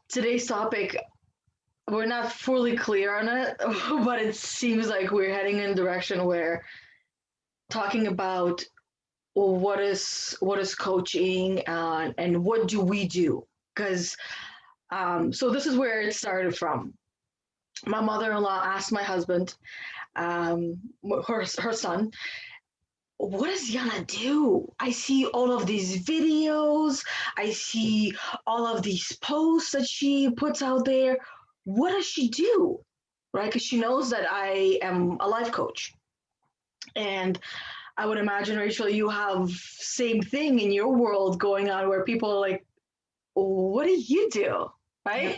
Today's topic, we're not fully clear on it, but it seems like we're heading in a direction where talking about what is coaching, and what do we do? Because so this is where it started from. My mother-in-law asked my husband, her son, what does Yana do? I see all of these videos, I see all of these posts that she puts out there. What does she do? Right? Because she knows that I am a life coach. And I would imagine, Rachel, you have same thing in your world going on where people are like, what do you do? Right?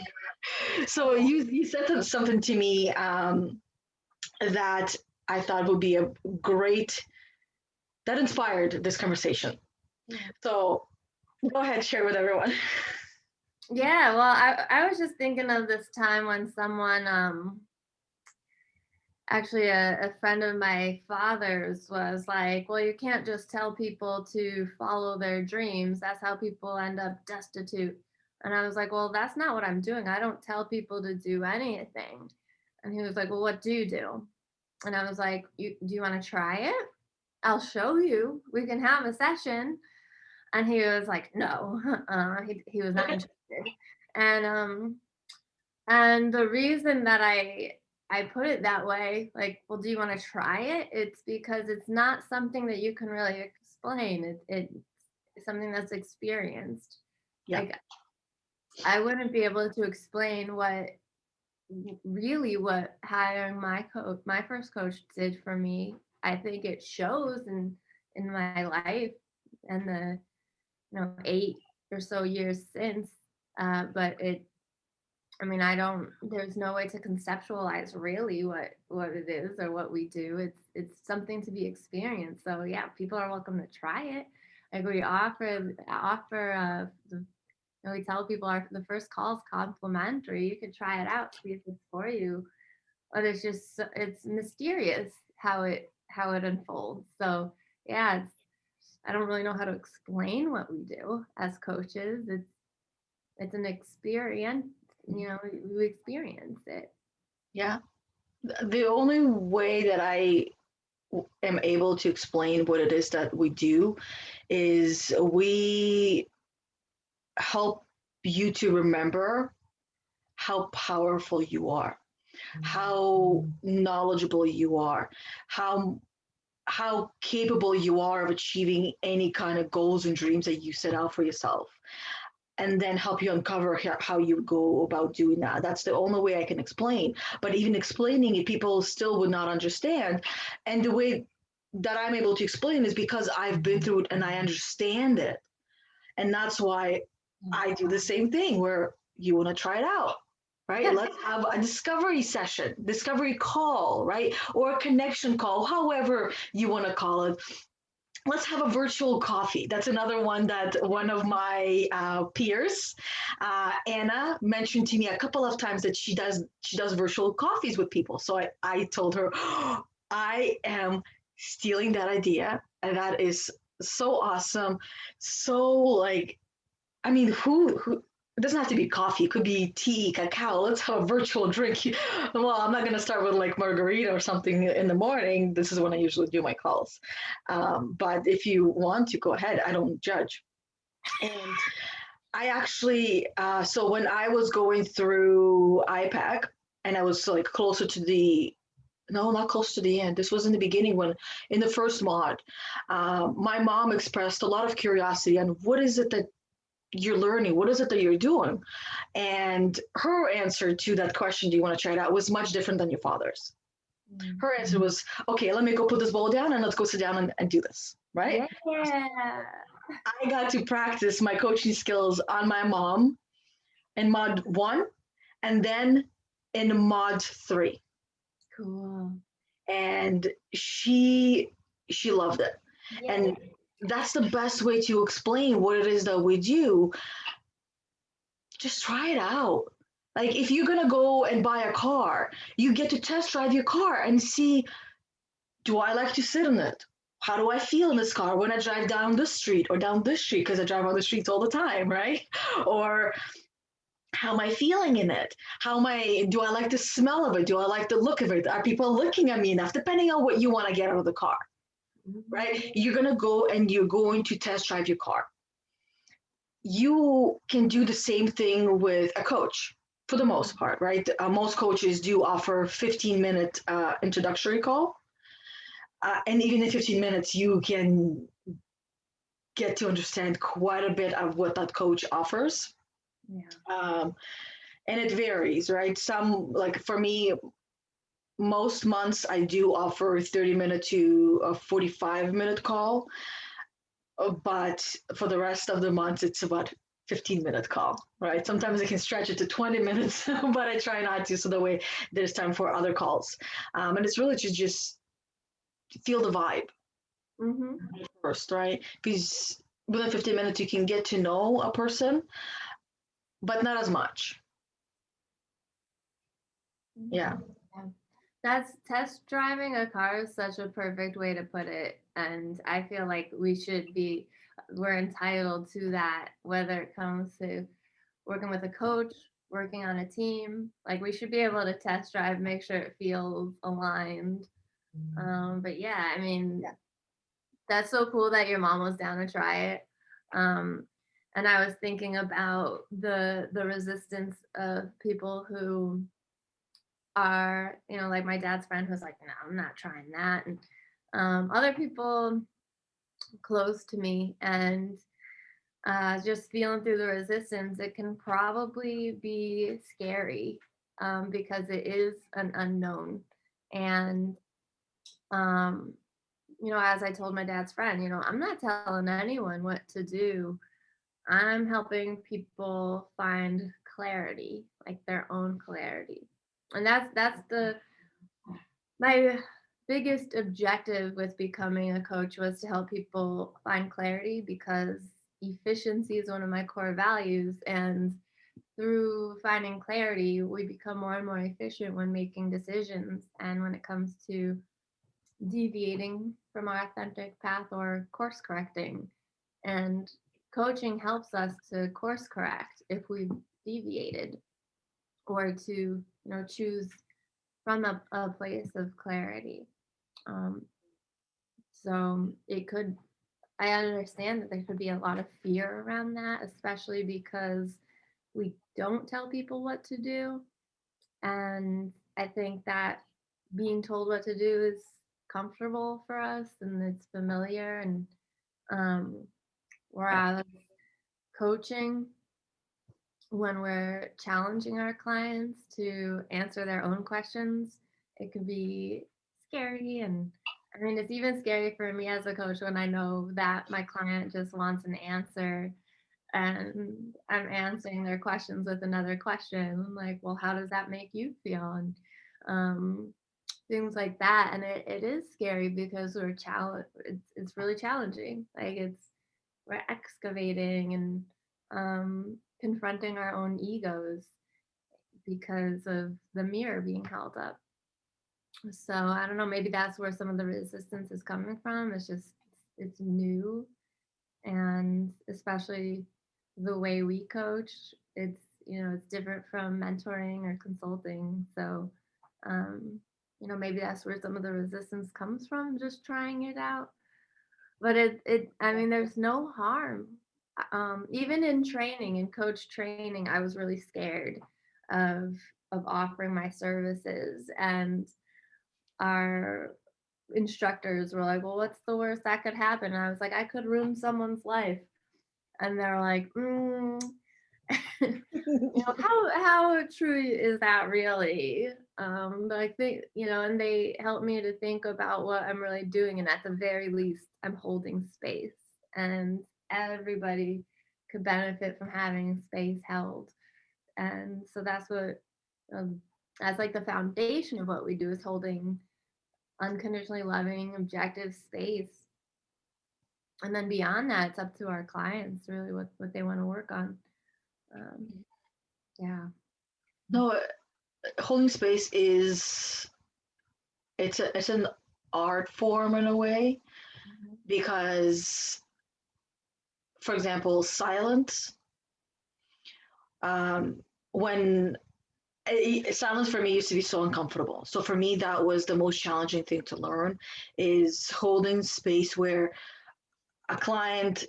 So you said something to me that I thought would be a great, that inspired this conversation. So go ahead, share with everyone. Yeah, well, I was just thinking of this time when someone, actually a friend of my father's was like, well, you can't just tell people to follow their dreams. That's how people end up destitute. And I was like, well, that's not what I'm doing. I don't tell people to do anything. And he was like, well, what do you do? And I was like, do you want to try it? I'll show you. We can have a session. And he was like, no, he was not interested. And the reason that I put it that way, like, well, do you want to try it? It's because it's not something that you can really explain. It's something that's experienced. Yeah. Like, I wouldn't be able to explain what hiring my first coach did for me. I think it shows in my life and the 8 or so years since. But there's no way to conceptualize really what it is or what we do. It's something to be experienced. So yeah, people are welcome to try it. Like we we tell people the first call is complimentary. You can try it out, see if it's for you. But it's mysterious how it unfolds. So yeah, I don't really know how to explain what we do as coaches. It's an experience, we experience it. Yeah. The only way that I am able to explain what it is that we do is we help you to remember how powerful you are, how knowledgeable you are, how capable you are of achieving any kind of goals and dreams that you set out for yourself, and then help you uncover how you go about doing that. That's the only way I can explain. But even explaining it, people still would not understand. And the way that I'm able to explain is because I've been through it and I understand it. And that's why I do the same thing where you want to try it out, right? Let's have a discovery session, discovery call, right? Or a connection call, however you want to call it. Let's have a virtual coffee. That's another one that one of my peers, Anna, mentioned to me a couple of times that she does virtual coffees with people. So I told her, oh, I am stealing that idea, and that is so awesome. So like, I mean, who it doesn't have to be coffee. It could be tea, cacao. Let's have a virtual drink. Well, I'm not going to start with like margarita or something in the morning. This is when I usually do my calls. But if you want to, go ahead. I don't judge. And I actually, so when I was going through IPAC and I was like closer to no, not close to the end. This was in the beginning when, in the first mod, my mom expressed a lot of curiosity on what is it that you're learning? What is it that you're doing? And her answer to that question, do you want to try it out, was much different than your father's. Her answer was, okay, let me go put this bowl down and let's go sit down and do this, right? Yeah. I got to practice my coaching skills on my mom in mod 1 and then in mod 3. Cool. And she loved it. Yeah. And that's the best way to explain what it is that we do. Just try it out. Like if you're gonna go and buy a car, you get to test drive your car and see, do I like to sit in it? how do I feel in this car when I drive down this street or down this street, because I drive on the streets all the time, right? Or how am I feeling in it? Do I like the smell of it? Do I like the look of it? Are people looking at me enough? Depending on what you want to get out of the car, right? You're going to go and you're going to test drive your car. You can do the same thing with a coach for the most part, right? Most coaches do offer 15-minute introductory call. And even in 15 minutes, you can get to understand quite a bit of what that coach offers. Yeah. And it varies, right? Some, like for me, most months I do offer a 30-minute to a 45-minute call. But for the rest of the month, it's about 15-minute call, right? Sometimes I can stretch it to 20 minutes, but I try not to, so that way there's time for other calls. And it's really to just feel the vibe first, right? Because within 15 minutes, you can get to know a person, but not as much. Yeah. That's test driving a car is such a perfect way to put it. And I feel like we're entitled to that, whether it comes to working with a coach, working on a team. Like we should be able to test drive, make sure it feels aligned. But yeah, I mean, that's so cool that your mom was down to try it. And I was thinking about the resistance of people who are, like my dad's friend who's like, no, I'm not trying that. And other people close to me, and just feeling through the resistance, it can probably be scary because it is an unknown. And, um, as I told my dad's friend, I'm not telling anyone what to do. I'm helping people find clarity, like their own clarity. And that's my biggest objective with becoming a coach was to help people find clarity, because efficiency is one of my core values, and through finding clarity we become more and more efficient when making decisions and when it comes to deviating from our authentic path or course correcting. And coaching helps us to course correct if we've deviated, or to choose from a place of clarity. Um, so I understand that there could be a lot of fear around that, especially because we don't tell people what to do. And I think that being told what to do is comfortable for us and it's familiar. And whereas coaching, when we're challenging our clients to answer their own questions, it can be scary. And I mean, it's even scary for me as a coach when I know that my client just wants an answer and I'm answering their questions with another question. I'm like, well, how does that make you feel? And things like that. And it is scary because it's really challenging. Like we're excavating and confronting our own egos because of the mirror being held up. So I don't know, maybe that's where some of the resistance is coming from. It's new, and especially the way we coach, it's different from mentoring or consulting. So maybe that's where some of the resistance comes from, just trying it out. But I mean, there's no harm. Even in training, in coach training, I was really scared of offering my services, and our instructors were like, "Well, what's the worst that could happen?" And I was like, "I could ruin someone's life," and they're like, how true is that really? But I think, and they helped me to think about what I'm really doing. And at the very least, I'm holding space, and everybody could benefit from having space held. And so that's like the foundation of what we do, is holding unconditionally loving, objective space. And then beyond that, it's up to our clients really what they want to work on. Yeah. No, holding space it's an art form in a way. because, for example, silence. Um, when silence for me used to be so uncomfortable. So for me, that was the most challenging thing to learn, is holding space where a client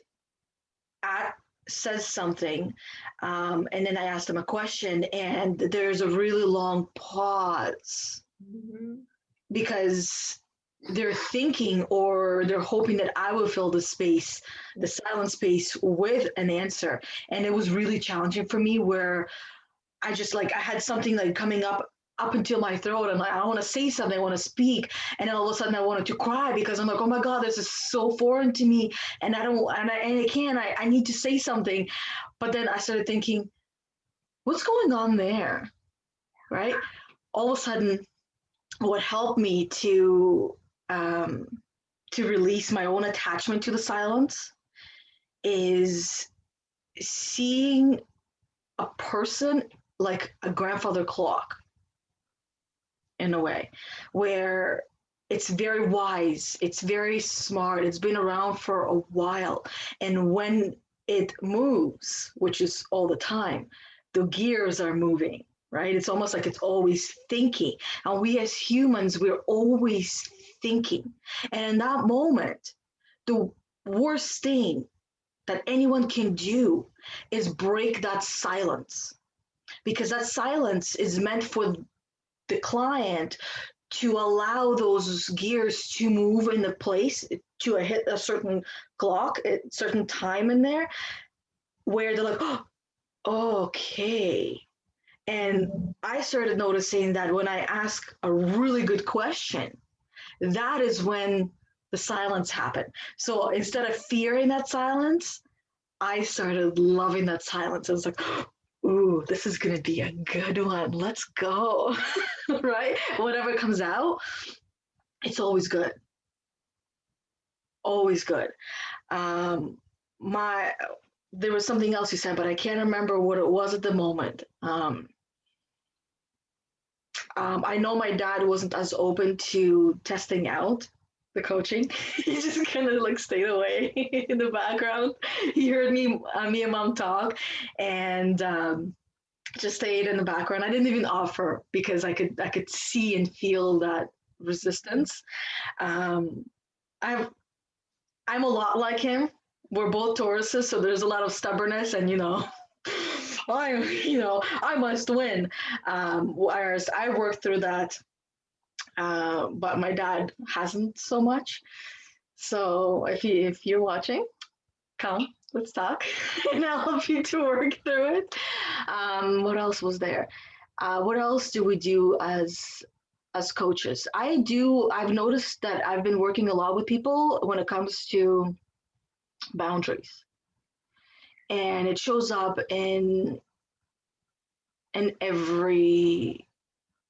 at, says something, and then I ask them a question, and there's a really long pause Mhm. because they're thinking or they're hoping that I will fill the space, the silent space, with an answer. And it was really challenging for me where I just like I had something like coming up until my throat. I'm like, I want to say something, I want to speak, and then all of a sudden I wanted to cry because I'm like, oh my god, this is so foreign to me, and I don't, and I can't. I need to say something, but then I started thinking, what's going on there, right? All of a sudden, what helped me um, to release my own attachment to the silence is seeing a person like a grandfather clock in a way where it's very wise, it's very smart, it's been around for a while. And when it moves, which is all the time, the gears are moving, right? It's almost like it's always thinking. And we as humans, we're always thinking. And in that moment, the worst thing that anyone can do is break that silence, because that silence is meant for the client to allow those gears to move in the place to hit a certain clock, a certain time in there, where they're like, oh, okay. And I started noticing that when I ask a really good question, that is when the silence happened. So instead of fearing that silence, I started loving that silence. I was like, ooh, this is going to be a good one. Let's go. Right? Whatever comes out, it's always good. Always good. Um, my There was something else you said, but I can't remember what it was at the moment. I know my dad wasn't as open to testing out the coaching. He just kind of like stayed away in the background. He heard me and mom talk, and just stayed in the background. I didn't even offer because I could see and feel that resistance. Um, I'm I'm a lot like him. We're both Tauruses, so there's a lot of stubbornness, and I must win. Whereas I worked through that, but my dad hasn't so much. So if you're watching, come, let's talk, and I'll help you to work through it. What else was there? What else do we do as coaches? I've noticed that I've been working a lot with people when it comes to boundaries, and it shows up in every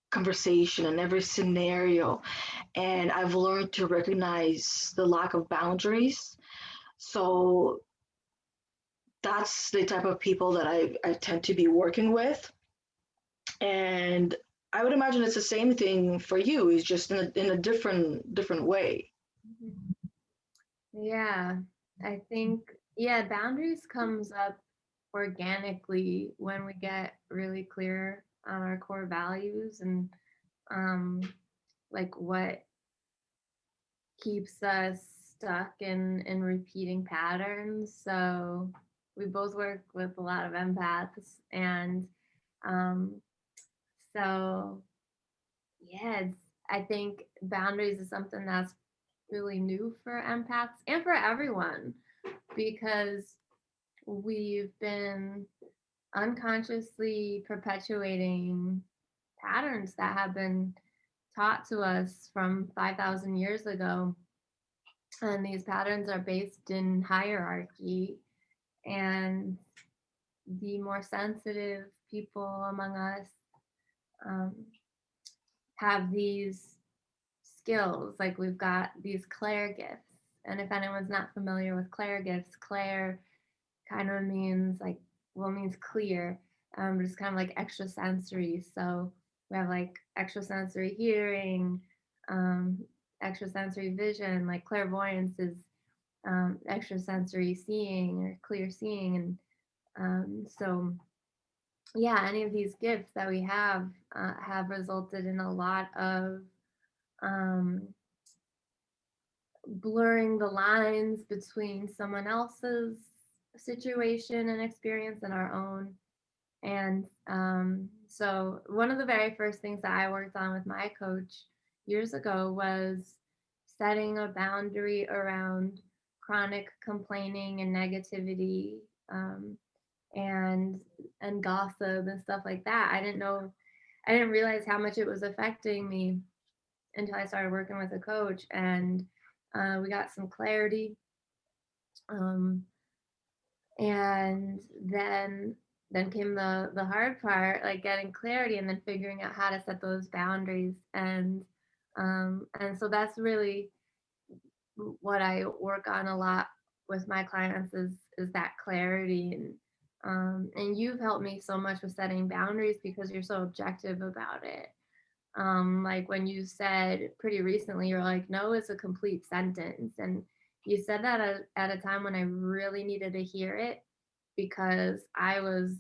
conversation and every scenario. And I've learned to recognize the lack of boundaries. So that's the type of people that I tend to be working with. And I would imagine it's the same thing for you. It's just in a different way. Mhm. Yeah, I think, yeah, boundaries comes up organically when we get really clear on our core values and um like what keeps us stuck in repeating patterns. So we both work with a lot of empaths, and um so yeah, I think boundaries is something that's really new for empaths and for everyone, because we've been unconsciously perpetuating patterns that have been taught to us from 5,000 years ago. And these patterns are based in hierarchy. And the more sensitive people among us um, have these skills. Like we've got these Claire gifts. And if anyone's not familiar with Claire gifts, Claire kind of means like, well, it means clear, but it's kind of like extrasensory. So we have like extrasensory hearing, um, extrasensory vision, like clairvoyance is extrasensory seeing or clear seeing. And so yeah, any of these gifts that we have resulted in a lot of um, blurring the lines between someone else's situation and experience and our own. And so, one of the very first things that I worked on with my coach years ago was setting a boundary around chronic complaining and negativity, um, and gossip and stuff like that. I didn't realize how much it was affecting me until I started working with a coach, and we got some clarity. Um, and then came the hard part, like getting clarity and then figuring out how to set those boundaries. And so that's really what I work on a lot with my clients is that clarity. And you've helped me so much with setting boundaries because you're so objective about it. Like when you said pretty recently, you're like, no is a complete sentence. And you said that at a time when I really needed to hear it because I was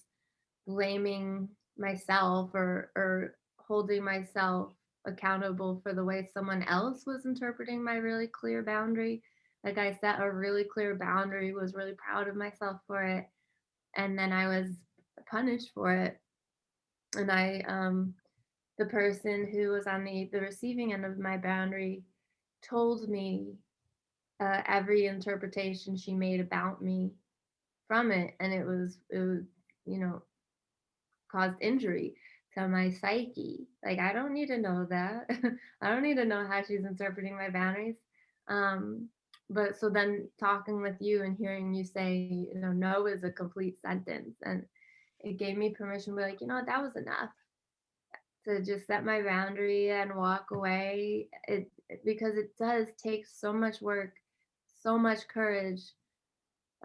blaming myself or holding myself accountable for the way someone else was interpreting my really clear boundary. Like I set a really clear boundary, was really proud of myself for it, and then I was punished for it. And the person who was on the receiving end of my boundary told me every interpretation she made about me from it, and it was you know caused injury to my psyche. Like I don't need to know that. I don't need to know how she's interpreting my boundaries. Um, but so then talking with you and hearing you say, no is a complete sentence, and it gave me permission to be like, that was enough to just set my boundary and walk away. Because it does take so much work, so much courage,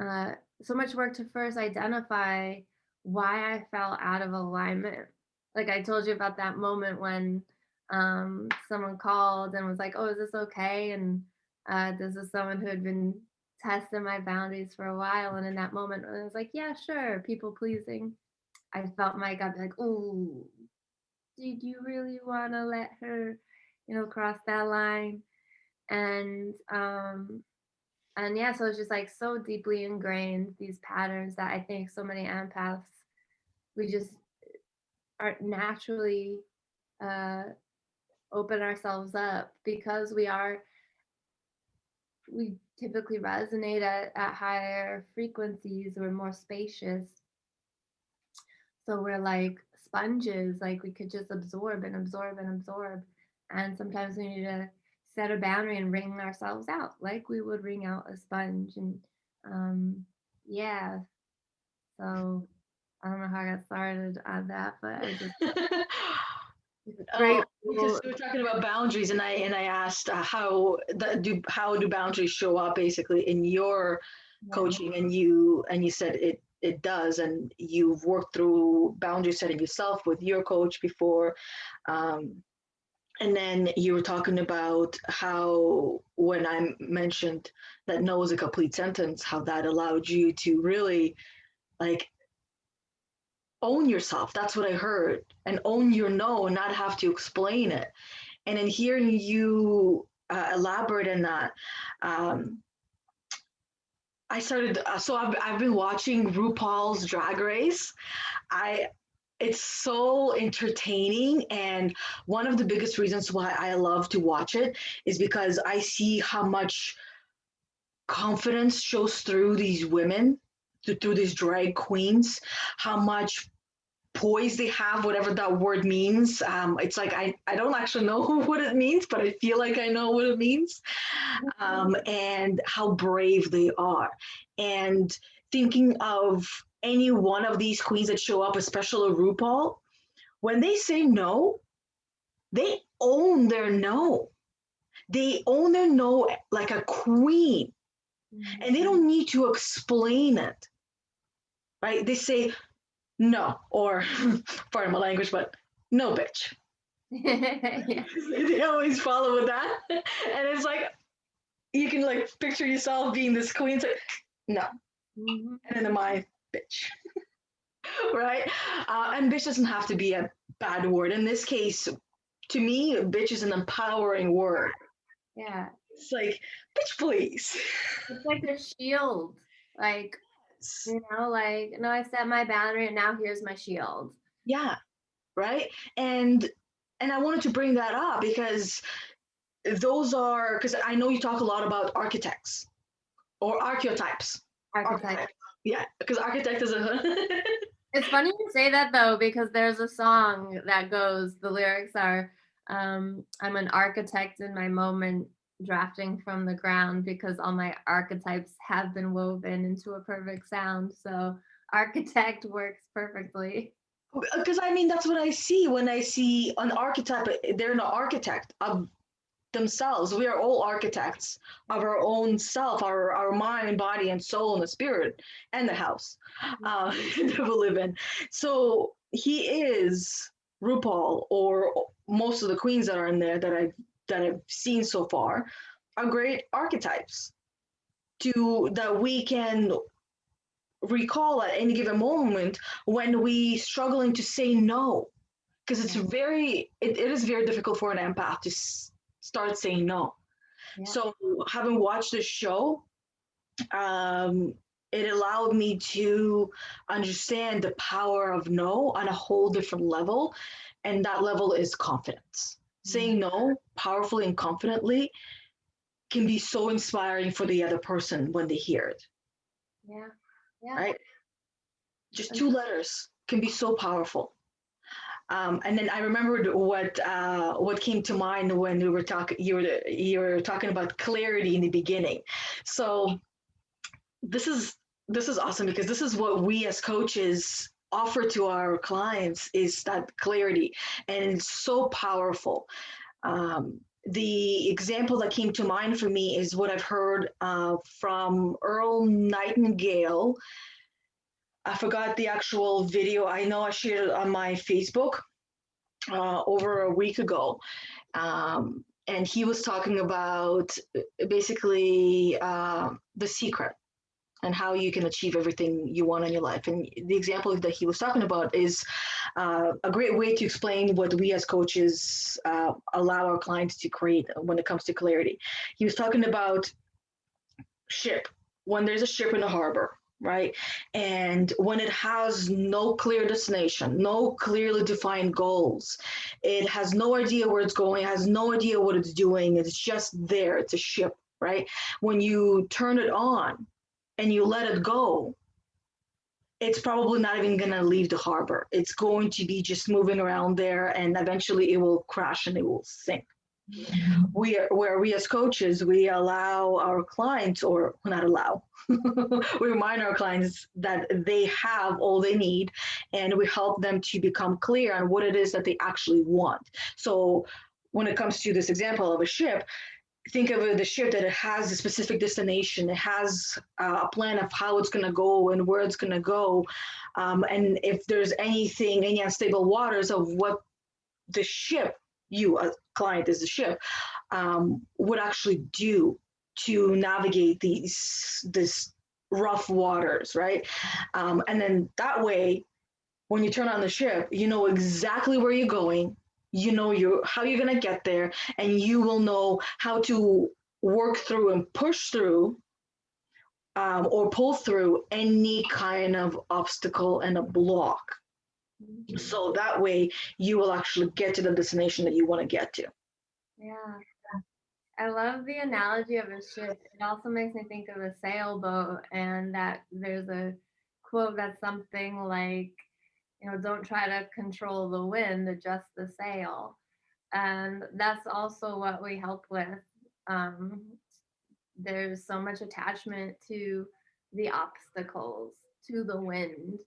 uh, so much work to first identify why I fell out of alignment. Like I told you about that moment when someone called and was like, "Oh, is this okay?" And this is someone who had been testing my boundaries for a while. And in that moment, I was like, "Yeah, sure." People pleasing. I felt like I'd be like, "Oh, did you really want to let her, cross that line?" And yeah, so it's just like so deeply ingrained, these patterns that I think so many empaths, we just are naturally uh, open ourselves up because we typically resonate at higher frequencies. We're more spacious. So we're like sponges, like we could just absorb and absorb and absorb. And sometimes we need to set a boundary and wring ourselves out, like we would wring out a sponge. And yeah, so I don't know how I got started on that, but I just Oh, grateful. because we were talking about boundaries, and I asked how do boundaries show up basically in your Yeah. coaching, and you said it does, and you've worked through boundary setting yourself with your coach before, um, and then you were talking about how when I mentioned that no is a complete sentence, how that allowed you to really like own yourself. That's what I heard, and own your no, and not have to explain it. And in hearing you elaborate on that, um, I started. So I've been watching RuPaul's Drag Race. I It's so entertaining, and one of the biggest reasons why I love to watch it is because I see how much confidence shows through these women, through these drag queens, how much poise they have, whatever that word means. It's like I don't actually know what it means, but I feel like I know what it means, and how brave they are. And thinking of any one of these queens that show up, especially RuPaul, when they say no, they own their no. They own their no like a queen, and they don't need to explain it, right? They say no, or pardon my language, but no, bitch. Yeah. They always follow with that, and it's like, you can like picture yourself being this queen. It's like, no. Mm-hmm. And then am I bitch, right? And bitch doesn't have to be a bad word. In this case, to me, bitch is an empowering word. Yeah. It's like, bitch, please. It's like a shield. Like, like, no, I set my boundary and now here's my shield. Yeah, right. And I wanted to bring that up because those are because I know you talk a lot about architects or archetypes. Archetype. Archetype. Yeah, because architect is a It's funny you say that though, because there's a song that goes, the lyrics are, I'm an architect in my moment, drafting from the ground because all my archetypes have been woven into a perfect sound. So architect works perfectly. because I mean that's what I see when I see an archetype. They're an architect of themselves. We are all architects of our own self, our mind, body, and soul, and the spirit, and the house that we live in. So he is RuPaul, or most of the queens that are in there that I've seen so far, are great archetypes to that we can recall at any given moment when we struggling to say no, because it's it is very difficult for an empath to start saying no. Yeah. So having watched this show, um, it allowed me to understand the power of no on a whole different level, and that level is confidence. Saying no powerfully and confidently can be so inspiring for the other person when they hear it. Yeah. Yeah. Right? Just two letters can be so powerful. And then I remembered what came to mind when we were talking. You were talking about clarity in the beginning. So this is this is awesome because this is what we as coaches offer to our clients is that clarity, and it's so powerful. The example that came to mind for me is what I've heard from Earl Nightingale. I forgot the actual video. I know I shared it on my Facebook over a week ago. And he was talking about basically the secret and how you can achieve everything you want in your life. And the example that he was talking about is a great way to explain what we as coaches allow our clients to create when it comes to clarity. He was talking about ship. When there's a ship in a harbor, right? And when it has no clear destination, no clearly defined goals, it has no idea where it's going, has no idea what it's doing, it's just there, it's a ship, right? When you turn it on and you let it go, it's probably not even going to leave the harbor. It's going to be just moving around there, and eventually it will crash and it will sink. Where we as coaches, we allow our clients, or not allow, we remind our clients that they have all they need, and we help them to become clear on what it is that they actually want. So when it comes to this example of a ship, think of the ship that it has a specific destination, it has a plan of how it's going to go and where it's going to go, and if there's any unstable waters of what the ship, you a client is the ship, would actually do to navigate this rough waters, right? And then that way, when you turn on the ship, you know exactly where you're going, you know how you're going to get there, and you will know how to work through and push through, or pull through any kind of obstacle and a block. So that way you will actually get to the destination that you want to get to. Yeah. I love the analogy of a ship. It also makes me think of a sailboat, and that there's a quote that's something like, don't try to control the wind, adjust the sail. And that's also what we help with. Um, there's so much attachment to the obstacles, to the wind,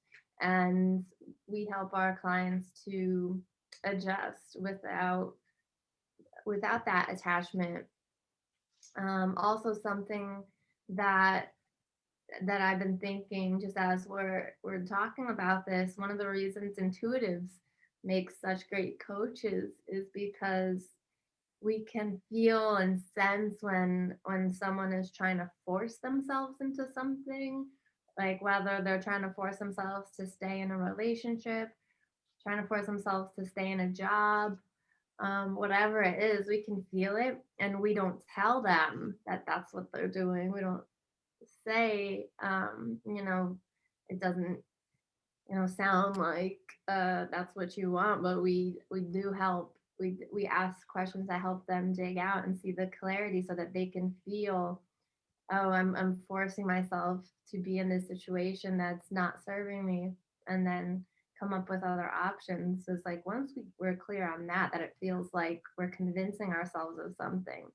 and we help our clients to adjust without that attachment. Also, something that I've been thinking just as we're talking about this, one of the reasons intuitives make such great coaches is because we can feel and sense when someone is trying to force themselves into something, like whether they're trying to force themselves to stay in a relationship, trying to force themselves to stay in a job, whatever it is, we can feel it, and we don't tell them that that's what they're doing. We don't say, it doesn't, sound like that's what you want, but we do help. We ask questions that help them dig out and see the clarity so that they can feel, oh, I'm forcing myself to be in this situation that's not serving me, and then come up with other options. So it's like once we're clear on that it feels like we're convincing ourselves of something.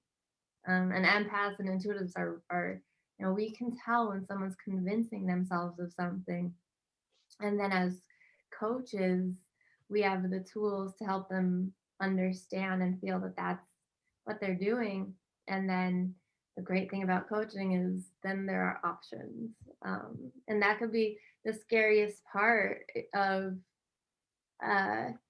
And empaths and intuitives are, we can tell when someone's convincing themselves of something. And then as coaches, we have the tools to help them understand and feel that that's what they're doing. And then the great thing about coaching is then there are options. And that could be the scariest part of,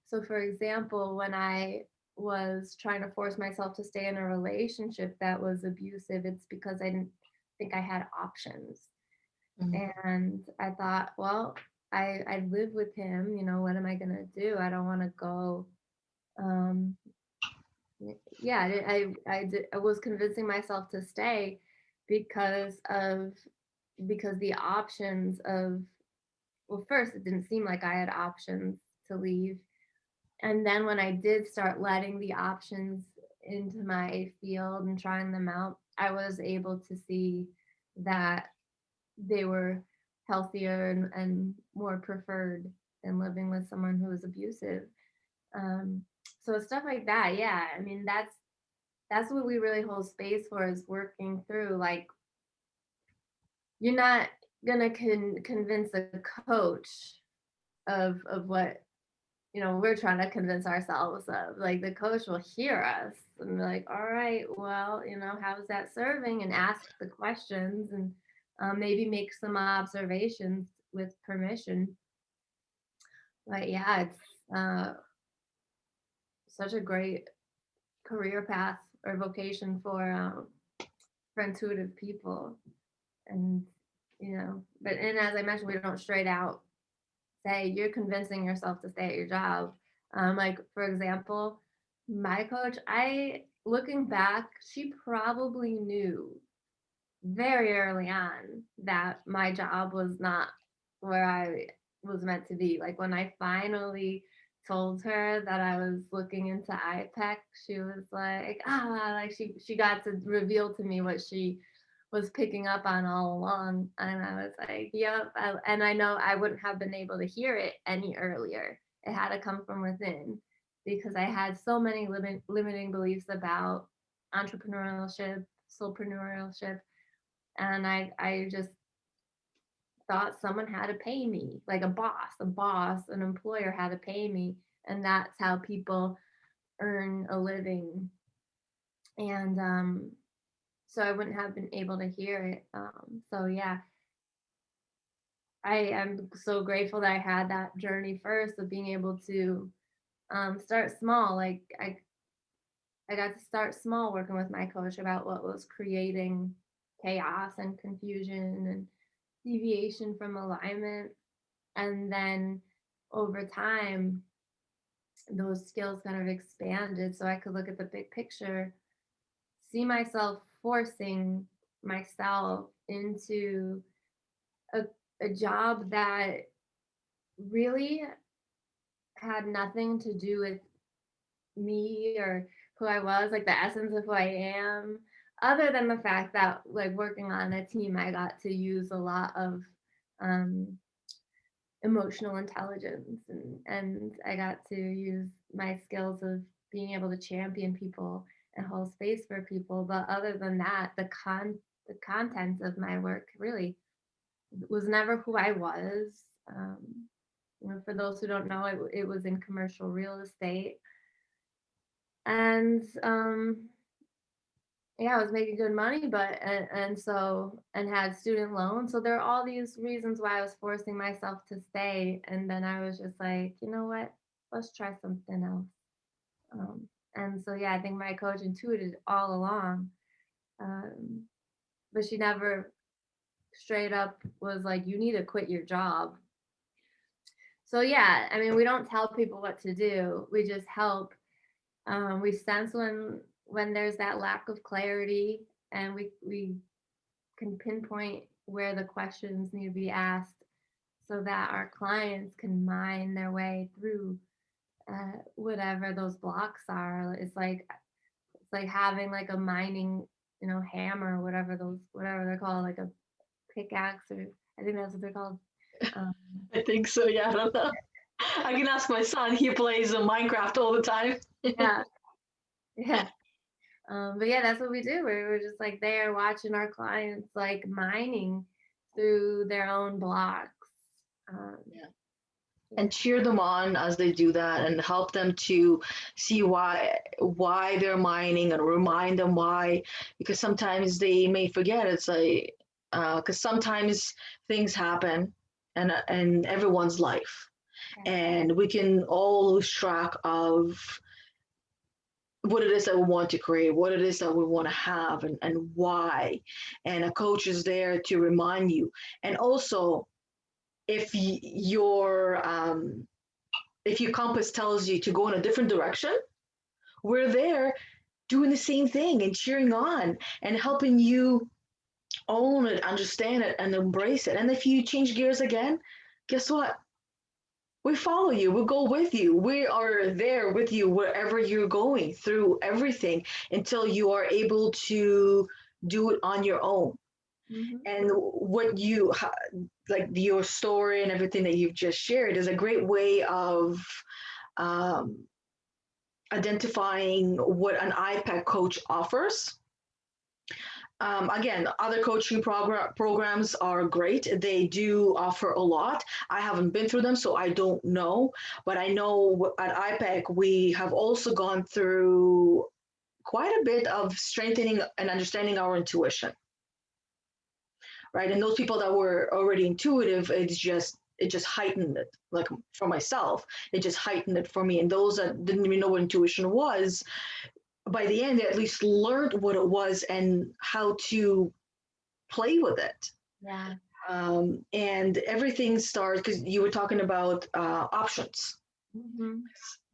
so for example, when I was trying to force myself to stay in a relationship that was abusive, it's because I didn't think I had options. Mhm. And I thought, well, I live with him, what am I gonna do? I don't want to go. Um, yeah, I was convincing myself to stay because of because the options of, well, first it didn't seem like I had options to leave, and then when I did start letting the options into my field and trying them out, I was able to see that they were healthier and more preferred than living with someone who was abusive. Um, so stuff like that, yeah. I mean, that's what we really hold space for, is working through. Like, you're not gonna convince a coach of what we're trying to convince ourselves of. Like, the coach will hear us and be like, all right, well, how's that serving, and ask the questions, and maybe make some observations with permission. But yeah, it's such a great career path or vocation for intuitive people. And but and as I mentioned, we don't straight out say you're convincing yourself to stay at your job. Like for example, my coach, I looking back, she probably knew very early on that my job was not where I was meant to be. Like when I finally told her that I was looking into IPEC, she was like, like she got to reveal to me what she was picking up on all along. And I was like, yep. And I know I wouldn't have been able to hear it any earlier. It had to come from within, because I had so many limiting beliefs about entrepreneurship, soulpreneurship, and I just thought someone had to pay me, like a boss, an employer had to pay me, and that's how people earn a living. And so I wouldn't have been able to hear it. So yeah, I am so grateful that I had that journey first of being able to start small. Like I got to start small working with my coach about what was creating chaos and confusion and deviation from alignment. And then over time, those skills kind of expanded so I could look at the big picture, see myself forcing myself into a, a job that really had nothing to do with me or who I was, like the essence of who I am, other than the fact that, like, working on a team, I got to use a lot of um, emotional intelligence, and I got to use my skills of being able to champion people and hold space for people. But other than that, the content of my work really was never who I was. For those who don't know, it was in commercial real estate, and yeah, I was making good money, but and had student loans. So there are all these reasons why I was forcing myself to stay. And then I was just like, you know what? Let's try something else. And so, yeah, I think my coach intuited all along. Um, but she never straight up was like, you need to quit your job. So, yeah, I mean, we don't tell people what to do. We just help. We sense when there's that lack of clarity, and we can pinpoint where the questions need to be asked so that our clients can mine their way through whatever those blocks are. It's like having like a mining, hammer, whatever they're called, like a pickaxe, or I think that's what they're called. Um, I think so. Yeah, I don't know. I can ask my son. He plays Minecraft all the time. yeah, yeah. But yeah, that's what we do. We're just like there watching our clients like mining through their own blocks. Um, Yeah. yeah. And cheer them on as they do that, and help them to see why they're mining, and remind them why, because sometimes they may forget. It's like because sometimes things happen, and everyone's life, and we can all lose track of what it is that we want to create, what it is that we want to have, and why. And a coach is there to remind you. And also, if your compass tells you to go in a different direction, we're there doing the same thing and cheering on and helping you own it, understand it, and embrace it. And if you change gears again, guess what? We follow you. We go with you. We are there with you wherever you're going, through everything, until you are able to do it on your own. Mhm. And what like your story and everything that you've just shared is a great way of um, identifying what an IPEC coach offers. Again, other coaching programs are great. They do offer a lot. I haven't been through them, so I don't know. But I know at IPEC, we have also gone through quite a bit of strengthening and understanding our intuition, right? And those people that were already intuitive, it just heightened it. Like for myself, it just heightened it for me. And those that didn't even know what intuition was, by the end, they at least learned what it was and how to play with it. Yeah. And everything starts because you were talking about options. Mhm.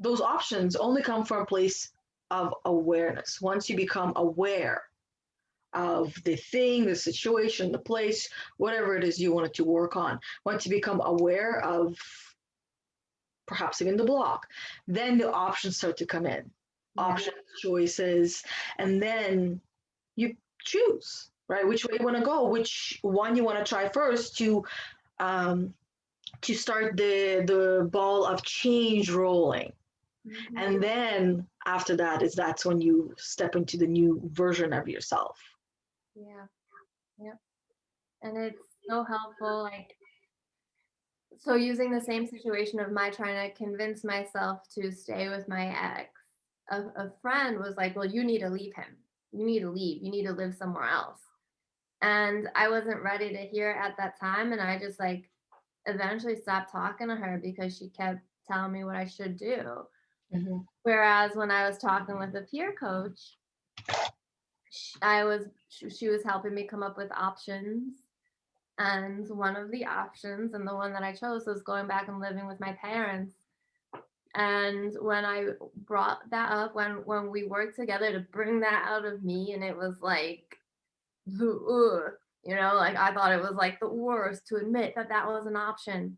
Those options only come from a place of awareness. Once you become aware of the thing, the situation, the place, whatever it is you wanted to work on, once you become aware of perhaps even the block, then the options start to come in. Yeah. Options, choices, and then you choose, right? Which way you want to go, which one you want to try first um, to start the ball of change rolling. Mhm. And then after that's when you step into the new version of yourself. Yeah. Yep. And it's so helpful. Like, so using the same situation of my trying to convince myself to stay with my ex, a friend was like, well, you need to leave him. You need to leave. You need to live somewhere else. And I wasn't ready to hear it at that time. And I just like eventually stopped talking to her because she kept telling me what I should do. Mhm. Whereas when I was talking with a peer coach, she was helping me come up with options. And one of the options, and the one that I chose, was going back and living with my parents. And when I brought that up, when we worked together to bring that out of me, and it was like, ugh, like I thought it was like the worst to admit that that was an option.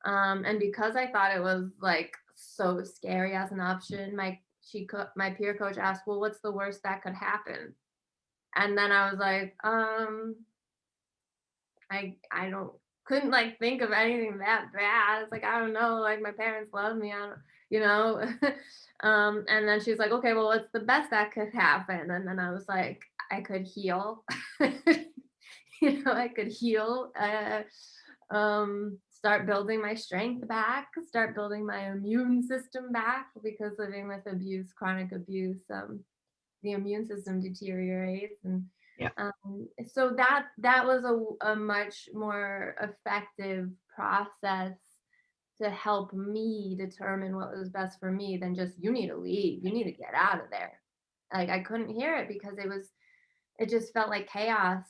And because I thought it was like so scary as an option, my peer coach asked, "Well, what's the worst that could happen?" And then I was like, I don't couldn't like think of anything that bad. It's like I don't know, like my parents love me. I don't, you know. And then she's like, okay, well, what's the best that could happen? And then I was like, I could heal. I could heal. Start building my strength back. Start building my immune system back because living with abuse, chronic abuse, the immune system deteriorates. And Yeah. so that was a much more effective process to help me determine what was best for me than just, you need to leave, you need to get out of there. Like, I couldn't hear it because it just felt like chaos,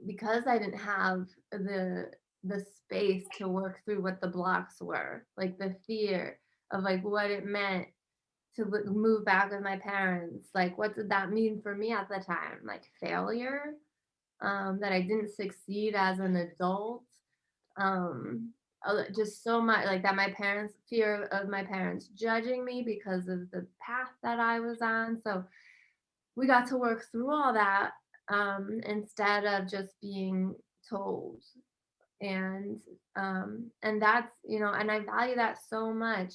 because I didn't have the space to work through what the blocks were, like the fear of like what it meant to move back with my parents. Like, what did that mean for me at the time? Like failure, that I didn't succeed as an adult, um, just so much like that. My parents, fear of my parents judging me because of the path that I was on. So we got to work through all that, instead of just being told. And that's, and I value that so much.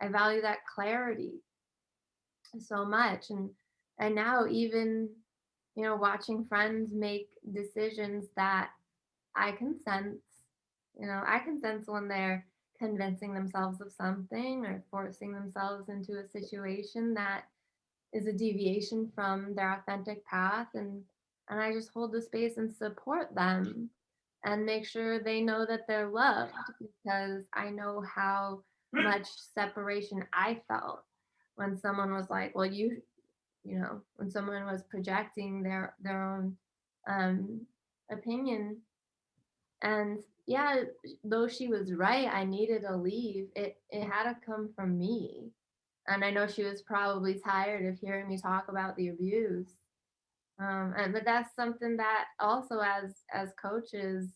I value that clarity so much. And now, even, watching friends make decisions that I can sense, I can sense when they're convincing themselves of something or forcing themselves into a situation that is a deviation from their authentic path. And I just hold the space and support them and make sure they know that they're loved, because I know how much separation I felt when someone was like, well, when someone was projecting their own, um opinion. And yeah, though she was right, I needed to leave. It had to come from me. And I know she was probably tired of hearing me talk about the abuse. And but that's something that also, as coaches,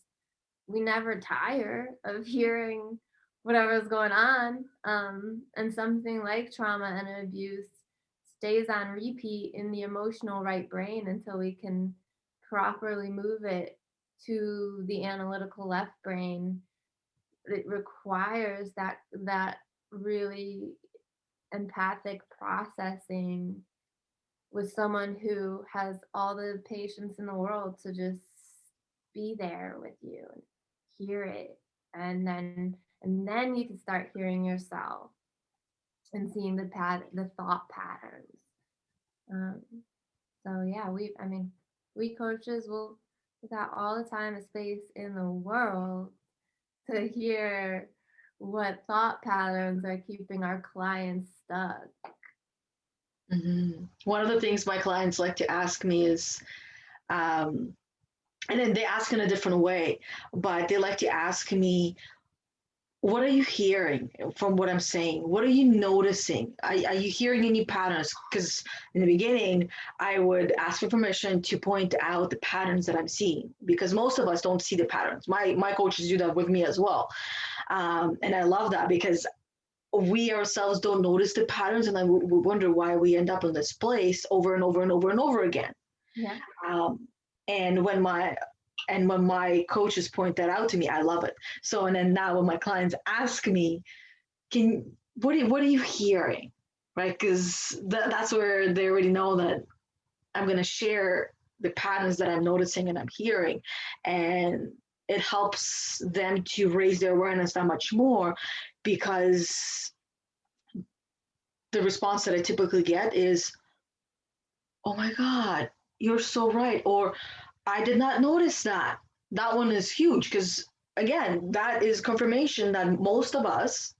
we never tire of hearing whatever's going on. And something like trauma and abuse stays on repeat in the emotional right brain until we can properly move it to the analytical left brain. It requires that really empathic processing with someone who has all the patience in the world to just be there with you and hear it. And then you can start hearing yourself and seeing the thought patterns. um, so yeah, we coaches will, we got all the time and space in the world to hear what thought patterns are keeping our clients stuck. One of the things my clients like to ask me is, um, and then they ask in a different way, but they like to ask me, what are you hearing from what I'm saying? What are you noticing? Are you hearing any patterns? Because in the beginning, I would ask for permission to point out the patterns that I'm seeing, because most of us don't see the patterns. My coaches do that with me as well. And I love that, because we ourselves don't notice the patterns, and then we wonder why we end up in this place over and over and over and over again. Yeah. Um, and when my coaches point that out to me, I love it. So, and then now when my clients ask me, can what are you hearing, right? Because that's where they already know that I'm going to share the patterns that I'm noticing and I'm hearing, and it helps them to raise their awareness that much more, because the response that I typically get is, "Oh my God, you're so right," or "I did not notice that." That one is huge, because again, that is confirmation that most of us,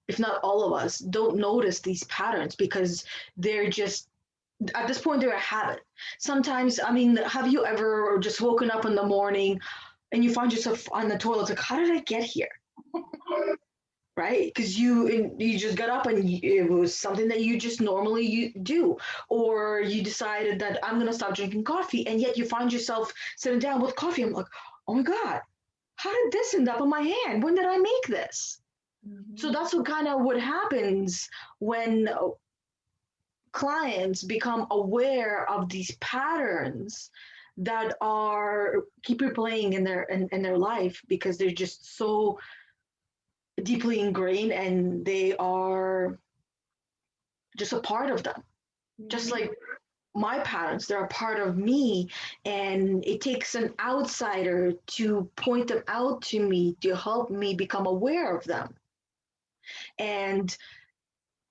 if not all of us, don't notice these patterns, because they're just, at this point, they're a habit. Sometimes, I mean, have you ever just woken up in the morning and you find yourself on the toilet, like, how did I get here? Right? Because you just got up and it was something that you just normally you do, or you decided that I'm gonna stop drinking coffee, and yet you find yourself sitting down with coffee. I'm like, oh my God, how did this end up in my hand? When did I make this? So Mm-hmm. that's what happens when clients become aware of these patterns that are keep replaying in their life, because they're just so deeply ingrained, and they are just a part of them. Just Mm-hmm. like my patterns, they're a part of me, and it takes an outsider to point them out to me to help me become aware of them. And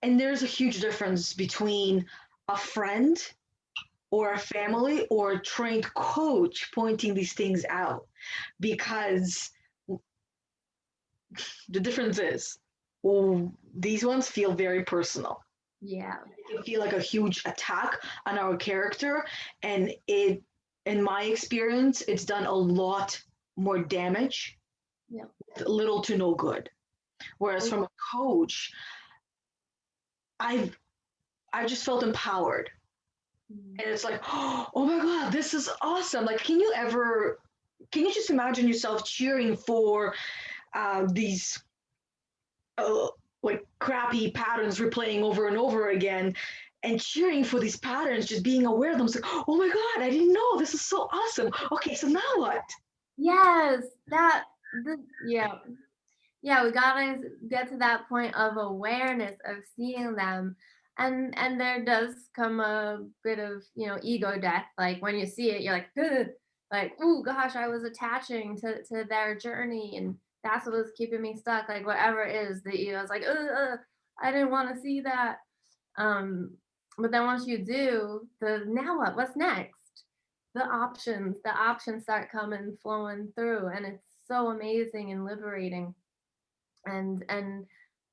there's a huge difference between a friend or a family or a trained coach pointing these things out, because The difference is, these ones feel very personal. Yeah. It feel like a huge attack on our character, and it, in my experience, it's done a lot more damage, Yeah. little to no good. Whereas from a coach, I've I just felt empowered, Mm. and it's like, oh my god, this is awesome. Like, can you just imagine yourself cheering for these uh, like crappy patterns replaying over and over again, and cheering for these patterns, just being aware of them. It's like, oh my god, I didn't know, this is so awesome. Okay, so now what? Yes, yeah. Yeah, we gotta get to that point of awareness of seeing them. And there does come a bit of, ego death. Like when you see it, you're like, "Ugh," like, oh gosh, I was attaching to their journey and that's what was keeping me stuck. Like whatever it is, the ego is like, I didn't want to see that. Um, but then once you do, the now what? What's next? The options start coming flowing through, and it's so amazing and liberating. And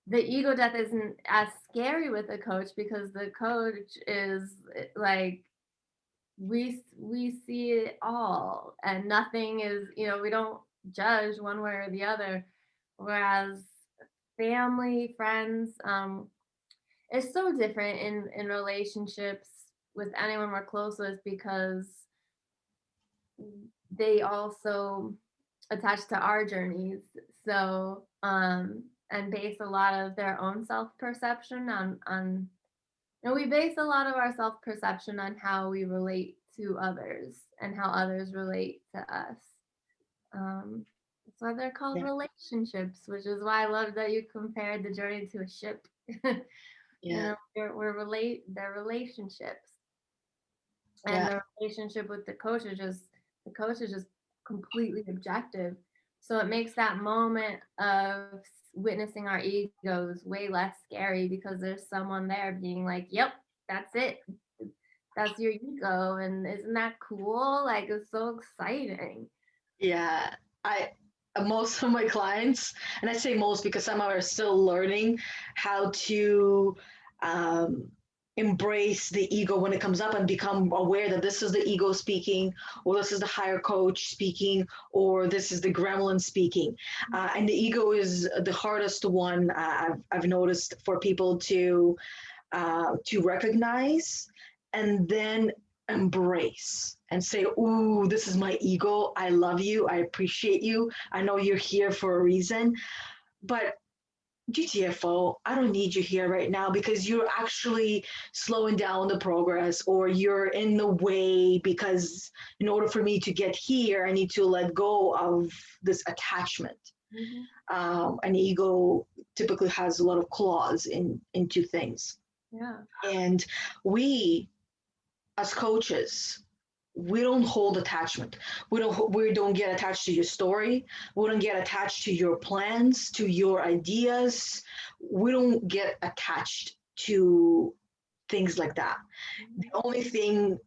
the ego death isn't as scary with a coach because the coach is like we see it all and nothing is, we don't judge one way or the other, whereas family, friends, it's so different in relationships with anyone we're close with because they also attach to our journeys. So, and base a lot of their own self-perception on we base a lot of our self-perception on how we relate to others and how others relate to us. That's why they're called Yeah, relationships, which is why I love that you compared the journey to a ship. yeah, They're relationships, and yeah, the relationship with the coach is just completely objective. So it makes that moment of witnessing our egos way less scary because there's someone there being like, "Yep, that's it. That's your ego." And isn't that cool? Like it's so exciting. yeah. I Most of my clients, and I say most because some are still learning how to um, embrace the ego when it comes up and become aware that this is the ego speaking, or this is the higher coach speaking, or this is the gremlin speaking. And the ego is the hardest one, I've noticed, for people to recognize and then embrace and say, ooh, this is my ego. I love you. I appreciate you. I know you're here for a reason. But GTFO, I don't need you here right now because you're actually slowing down the progress, or you're in the way because in order for me to get here, I need to let go of this attachment. Mhm. An ego typically has a lot of claws into things. Yeah. And we, as coaches, we don't hold attachment. We don't get attached to your story. We don't get attached to your plans, to your ideas. We don't get attached to things like that. The Mhm. only thing,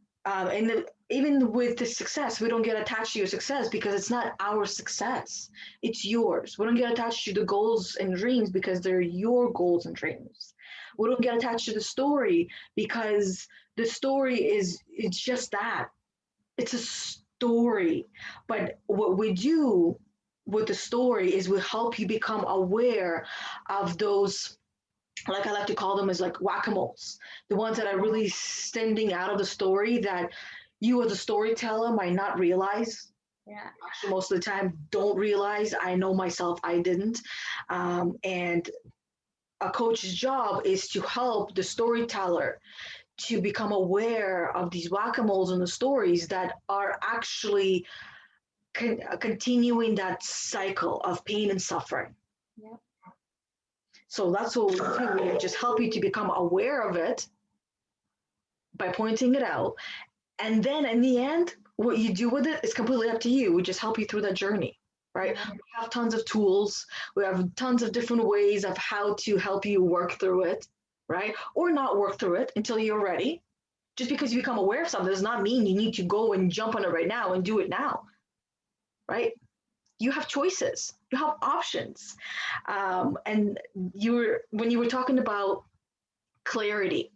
even with the success, we don't get attached to your success because it's not our success. It's yours. We don't get attached to the goals and dreams because they're your goals and dreams. We don't get attached to the story because the story is, it's just that. It's a story. But what we do with the story is we help you become aware of those, like I like to call them, as like whack-a-moles, the ones that are really standing out of the story that you as a storyteller might not realize. Yeah. Actually, most of the time, don't realize. I know myself, I didn't. And a coach's job is to help the storyteller to become aware of these whack-a-moles in the stories that are actually continuing that cycle of pain and suffering. Yep. So that's what we do. We just help you to become aware of it by pointing it out. And then in the end, what you do with it is completely up to you. We just help you through that journey, right? Yeah. We have tons of tools. We have tons of different ways of how to help you work through it, right? Or not work through it until you're ready. Just because you become aware of something does not mean you need to go and jump on it right now and do it now, right? You have choices. have options. And when you were talking about clarity,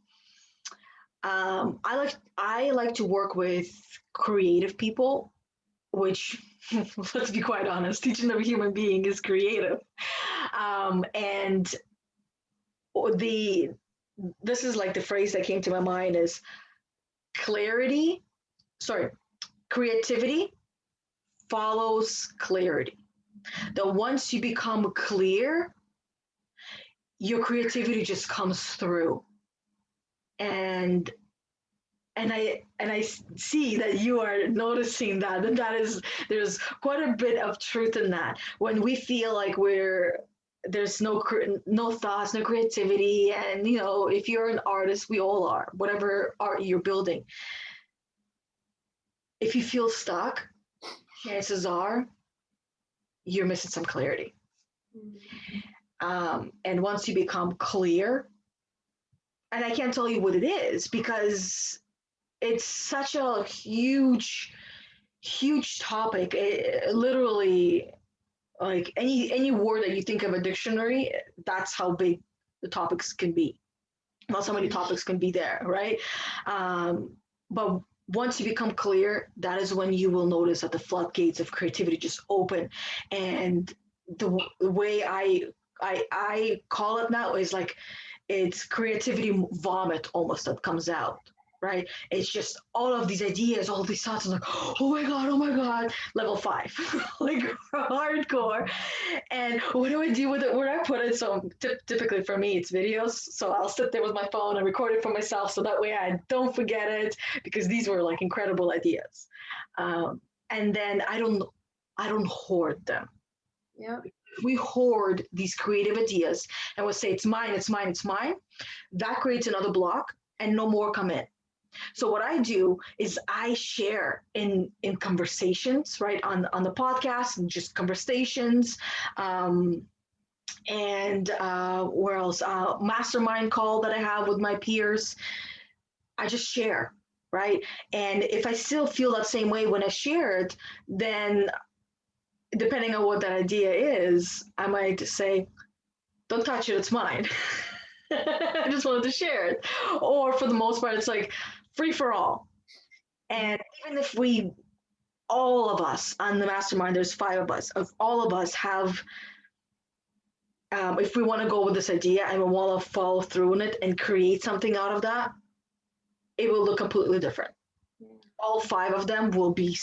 I like to work with creative people, which let's be quite honest, each and every human being is creative. And the this is like the phrase that came to my mind is clarity, sorry, creativity follows clarity. That once you become clear, your creativity just comes through. And and I see that you are noticing that, and that is there's quite a bit of truth in that. When we feel like there's no thoughts, no creativity, and if you're an artist, we all are, whatever art you're building. If you feel stuck, chances are you're missing some clarity. And once you become clear, and I can't tell you what it is because it's such a huge topic. Literally, like any word that you think of a dictionary, that's how big the topics can be. Not so many topics can be there, right? But once you become clear, that is when you will notice that the floodgates of creativity just open. And the way I call it now is like it's creativity vomit almost that comes out, right? It's just all of these ideas, all of these thoughts, like, oh my god, level 5, like hardcore. And what do I do with it? Where do I put it? So typically for me, it's videos. So I'll sit there with my phone and record it for myself, so that way I don't forget it, because these were like incredible ideas. And then I don't hoard them. Yep. If we hoard these creative ideas and we'll say it's mine, it's mine, it's mine, that creates another block and no more come in. So what I do is I share in conversations, right, on the podcast, and just conversations, and where else? Mastermind call that I have with my peers. I just share, right? And if I still feel that same way when I share it, then depending on what that idea is, I might say, "Don't touch it; it's mine." I just wanted to share it. Or for the most part, it's like free for all. And even if all of us on the mastermind, there's 5 of us, if all of us have, if we want to go with this idea and we want to follow through on it and create something out of that, it will look completely different. All 5 of them will be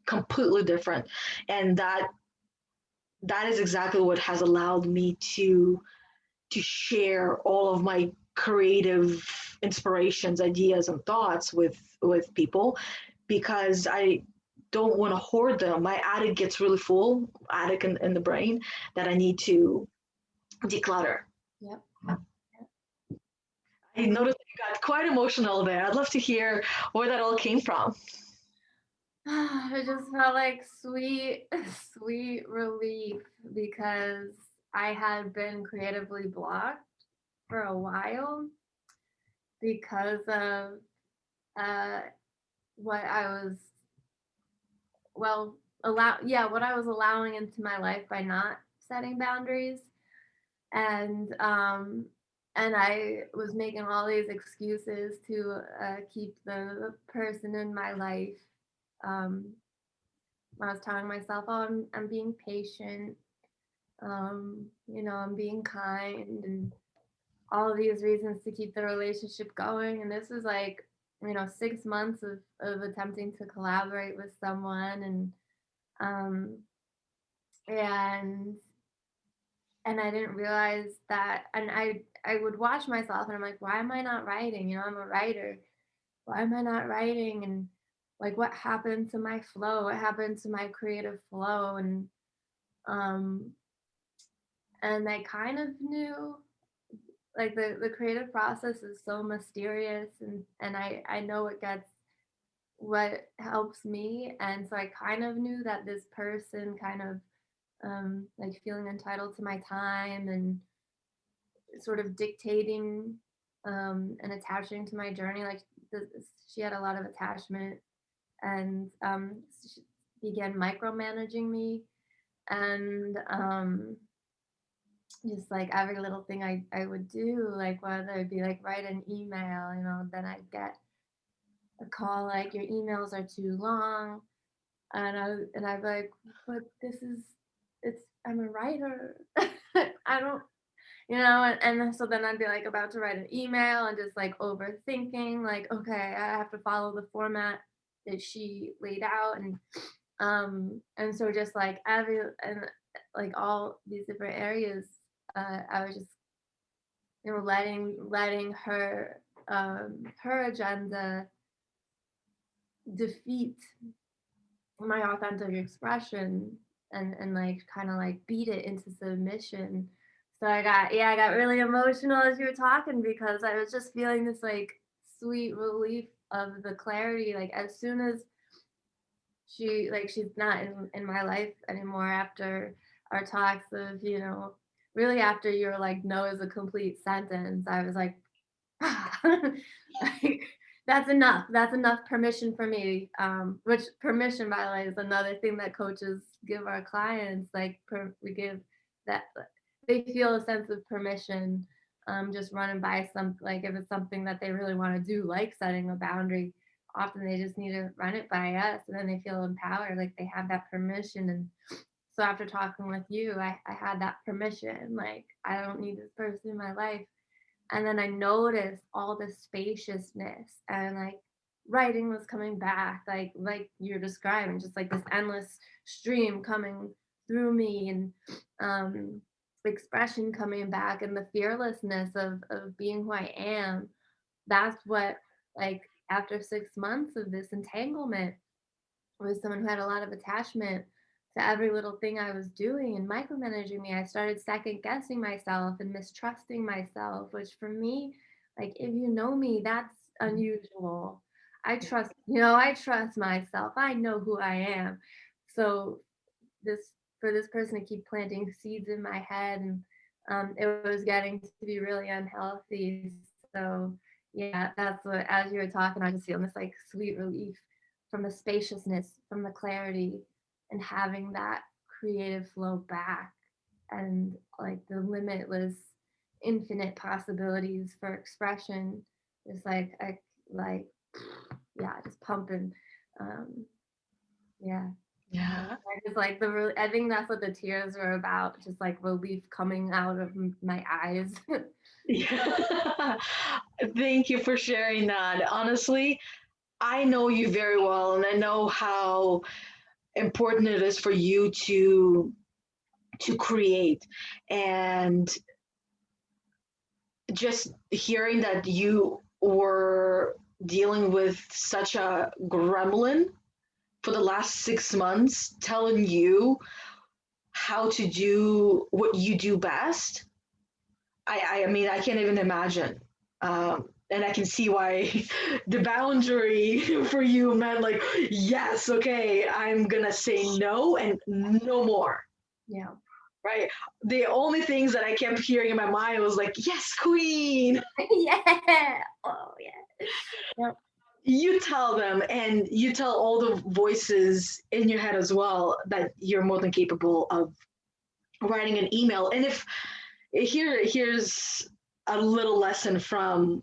completely different. And that is exactly what has allowed me to share all of my creative inspirations, ideas, and thoughts with people, because I don't want to hoard them. My attic gets really full, attic in the brain, that I need to declutter. Yep. I noticed that you got quite emotional there. I'd love to hear where that all came from. It just felt like sweet, sweet relief because I had been creatively blocked for a while because of uh, what I was, well, what I was allowing into my life by not setting boundaries. And I was making all these excuses to keep the person in my life. Um, I was telling myself, "Oh, I'm being patient. I'm being kind, and all of these reasons to keep the relationship going." And this was like, 6 months of attempting to collaborate with someone, um, and I didn't realize that. And I would watch myself, and I'm like, why am I not writing? I'm a writer. Why am I not writing? And like, what happened to my flow? What happened to my creative flow? Um, and I kind of knew, like, the creative process is so mysterious, and I know what helps me. And so I kind of knew that this person kind of like feeling entitled to my time and sort of dictating and attaching to my journey. Like, she had a lot of attachment, and she began micromanaging me. And just like every little thing I would do, like whether it be like write an email, then I'd get a call like your emails are too long, and I'd be like, but I'm a writer. I don't, and then, so then I'd be like about to write an email and just like overthinking, like, okay, I have to follow the format that she laid out, and so just like every and like all these different areas, I was just letting her agenda defeat my authentic expression, and like kind of like beat it into submission. So I got really emotional as you were talking, because I was just feeling this like sweet relief of the clarity, like as soon as she's not in my life anymore after our talks of, really after you're like no is a complete sentence. I was like, like, that's enough. That's enough permission for me. Which permission, by the way, is another thing that coaches give our clients. Like, we give that they feel a sense of permission, just running by some, like if it's something that they really want to do, like setting a boundary. Often they just need to run it by us, and then they feel empowered, like they have that permission. And so after talking with you, I had that permission. Like, I don't need this person in my life. And then I noticed all the spaciousness, and like writing was coming back, like you're describing, just like this endless stream coming through me, and expression coming back, and the fearlessness of being who I am. That's what, like, after 6 months of this entanglement with someone who had a lot of attachment to every little thing I was doing and micromanaging me, I started second guessing myself and mistrusting myself, which for me, like if you know me, that's unusual. I trust myself. I know who I am. So this for this person to keep planting seeds in my head, and it was getting to be really unhealthy. So yeah, that's what, as you were talking, I was just feeling this like sweet relief from the spaciousness, from the clarity, and having that creative flow back, and like the limitless infinite possibilities for expression, just like yeah, just pumping. um yeah, Yeah. I just like I think that's what the tears were about, just like relief coming out of my eyes. Yeah. Thank you for sharing that. Honestly, I know you very well, and I know how important it is for you to create. And just hearing that you were dealing with such a gremlin for the last 6 months, telling you how to do what you do best. I mean, I can't even imagine. And I can see why the boundary for you meant like, yes, okay, I'm gonna say no and no more. Yeah. Right. The only things that I kept hearing in my mind was like, yes, queen. Yeah. Oh yeah. Yep. You tell them, and you tell all the voices in your head as well that you're more than capable of writing an email. And if here's a little lesson from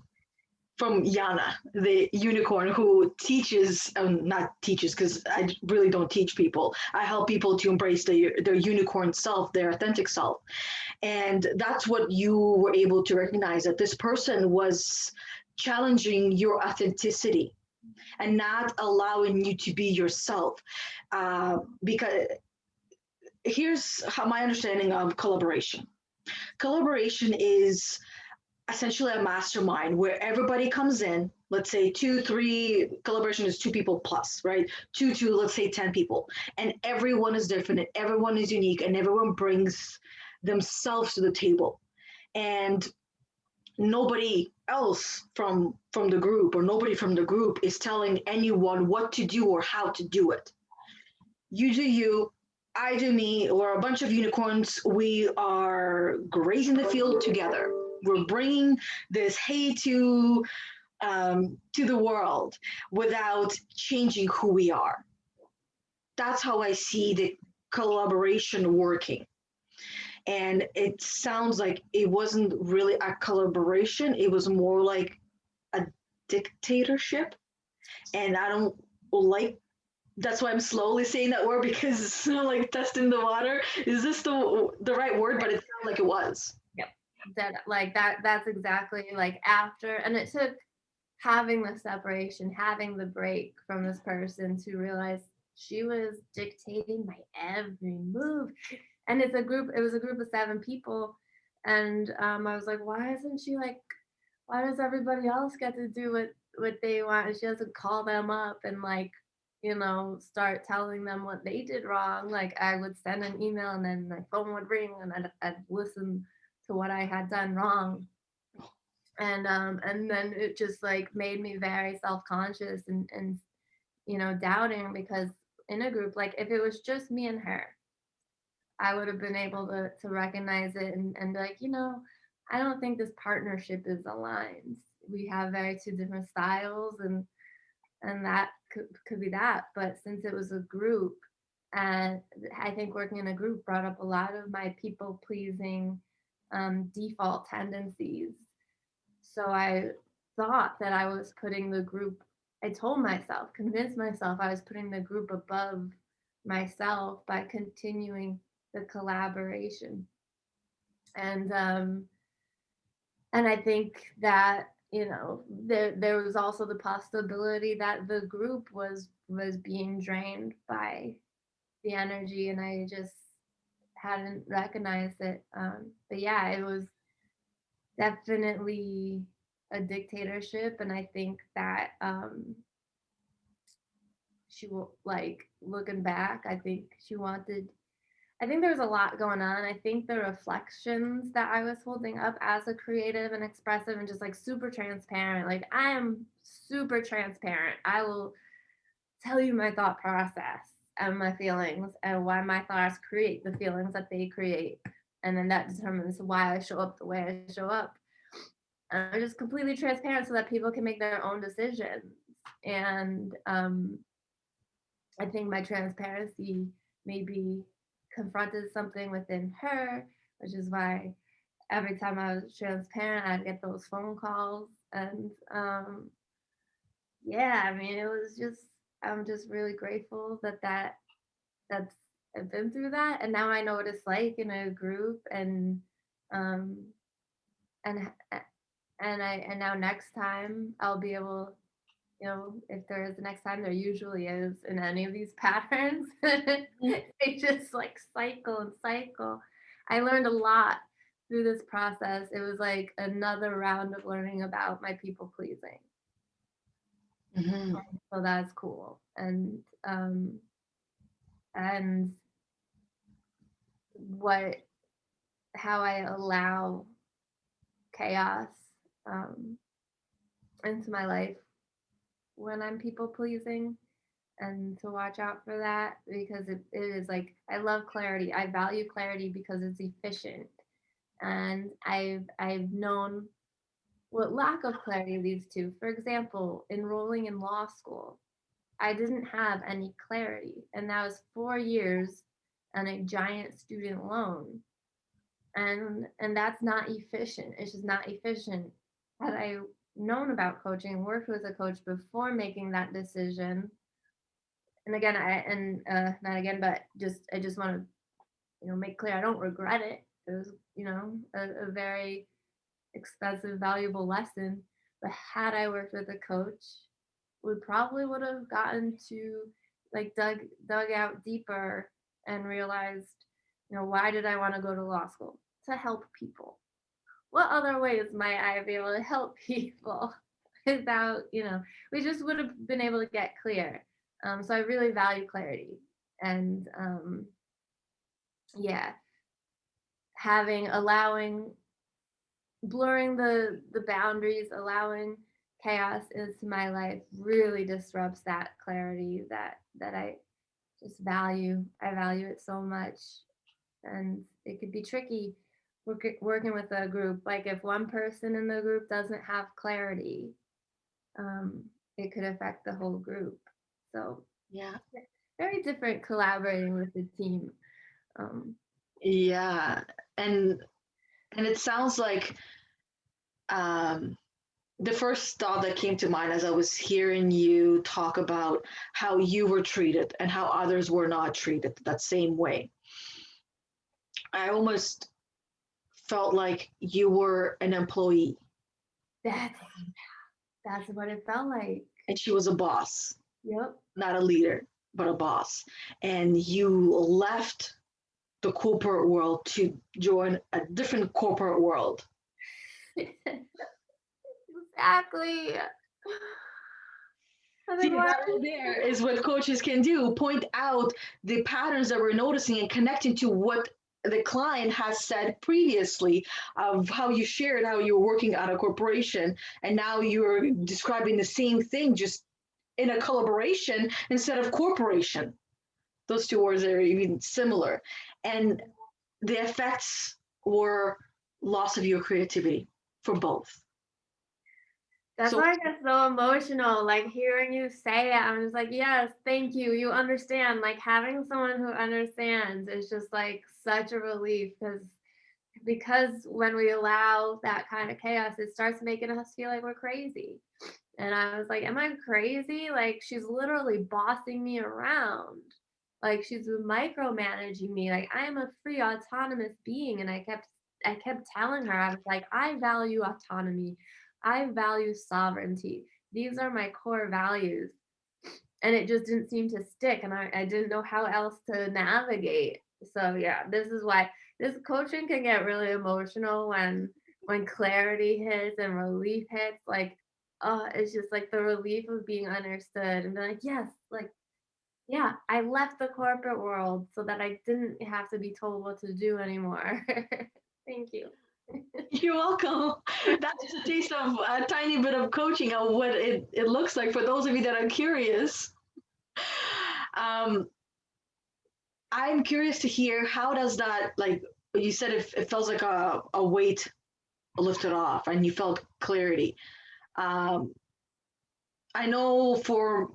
Yana, the unicorn, who teaches, not teaches, because I really don't teach people. I help people to embrace their unicorn self, their authentic self. And that's what you were able to recognize, that this person was challenging your authenticity and not allowing you to be yourself. Because here's how my understanding of collaboration. Collaboration is essentially a mastermind where everybody comes in. Let's say two, three, collaboration is two people plus, right? Two, let's say 10 people. And everyone is different, and everyone is unique, and everyone brings themselves to the table. And nobody else from the group, or nobody from the group, is telling anyone what to do or how to do it. You do you, I do me. We're a bunch of unicorns. We are grazing the field together. We're bringing this hay to the world without changing who we are. That's how I see collaboration working. And it sounds like it wasn't really a collaboration, it was more like a dictatorship. And I don't like, that's why I'm slowly saying that word, because it's not like testing the water. Is this the right word? But it sounded like it was. Yep. That's exactly like after, and it took having the separation, having the break from this person to realize she was dictating my every move. And it was a group of 7 people. And I was like, why isn't she like, why does everybody else get to do what they want? And she doesn't call them up and like, start telling them what they did wrong. Like I would send an email and then my phone would ring and I'd listen to what I had done wrong. And then it just like made me very self-conscious and doubting, because in a group, like if it was just me and her, I would have been able to recognize it and be like, I don't think this partnership is aligned. We have very two different styles, and that could be that. But since it was a group, and I think working in a group brought up a lot of my people pleasing default tendencies. So I thought that I was putting the group, I told myself, convinced myself I was putting the group above myself by continuing the collaboration. And and I think that there was also the possibility that the group was being drained by the energy, and I just hadn't recognized it. But yeah, it was definitely a dictatorship, and I think that she will, like, looking back, I think there was a lot going on. I think the reflections that I was holding up as a creative and expressive and just like super transparent, like I am super transparent. I will tell you my thought process and my feelings and why my thoughts create the feelings that they create. And then that determines why I show up the way I show up. And I'm just completely transparent so that people can make their own decisions. And I think my transparency maybe confronted something within her, which is why every time I was transparent, I'd get those phone calls. And yeah, I mean, it was just, I'm just really grateful that's I've been through that, and now I know what it's like in a group, um, and and now next time I'll be able, if there is the next time, there usually is in any of these patterns. They just like cycle and cycle. I learned a lot through this process. It was like another round of learning about my people pleasing. Mm-hmm. So that's cool. And what how I allow chaos um, into my life when I'm people pleasing, and to watch out for that, because it is like I love clarity. I value clarity because it's efficient, and I've known what lack of clarity leads to. For example, enrolling in law school, I didn't have any clarity, and that was 4 years and a giant student loan, and that's not efficient. It's just not efficient. Had I known about coaching, worked with a coach before making that decision, and again, not again, but just I just want to make clear I don't regret it. It was a very expensive, valuable lesson. But had I worked with a coach, we probably would have gotten to like dug out deeper and realized, why did I want to go to law school? To help people. What other ways might I be able to help people without, we just would have been able to get clear. So I really value clarity. And yeah, allowing, blurring the boundaries, allowing chaos into my life really disrupts that clarity that I just value. I value it so much, and it could be tricky working with a group. Like if one person in the group doesn't have clarity, it could affect the whole group. So Yeah. very different collaborating with the team. Um, Yeah. And it sounds like um the first thought that came to mind as I was hearing you talk about how you were treated and how others were not treated that same way. I almost felt like you were an employee that's that's what it felt like. and she was a boss, Yep. not a leader, but a boss. And you left the corporate world to join a different corporate world. Exactly. I See, think why? that right there is what coaches can do, point out the patterns that we're noticing and connecting to what the client has said previously of how you shared how you were working at a corporation and now you're describing the same thing just in a collaboration instead of corporation. Those two words are even similar. And the effects were loss of your creativity for both. That's So why I get so emotional. Like hearing you say it, I'm just like, yes, thank you. You understand. Like having someone who understands is just like such a relief because when we allow that kind of chaos, it starts making us feel like we're crazy. And I was like, am I crazy? Like she's literally bossing me around. Like she's micromanaging me. Like I am a free autonomous being. And I kept telling her, I was like, I value autonomy. I value sovereignty. These are my core values. And it just didn't seem to stick. And I didn't know how else to navigate. So yeah, this is why this coaching can get really emotional when clarity hits and relief hits. Like, oh, it's just like the relief of being understood and be like, yes, like, yeah, I left the corporate world so that I didn't have to be told what to do anymore. Thank you. you're welcome. That's just a taste of a tiny bit of coaching of what it looks like for those of you that are curious. Um, I'm curious to hear how does that, like you said, it feels like a weight lifted off and you felt clarity. Um, I know for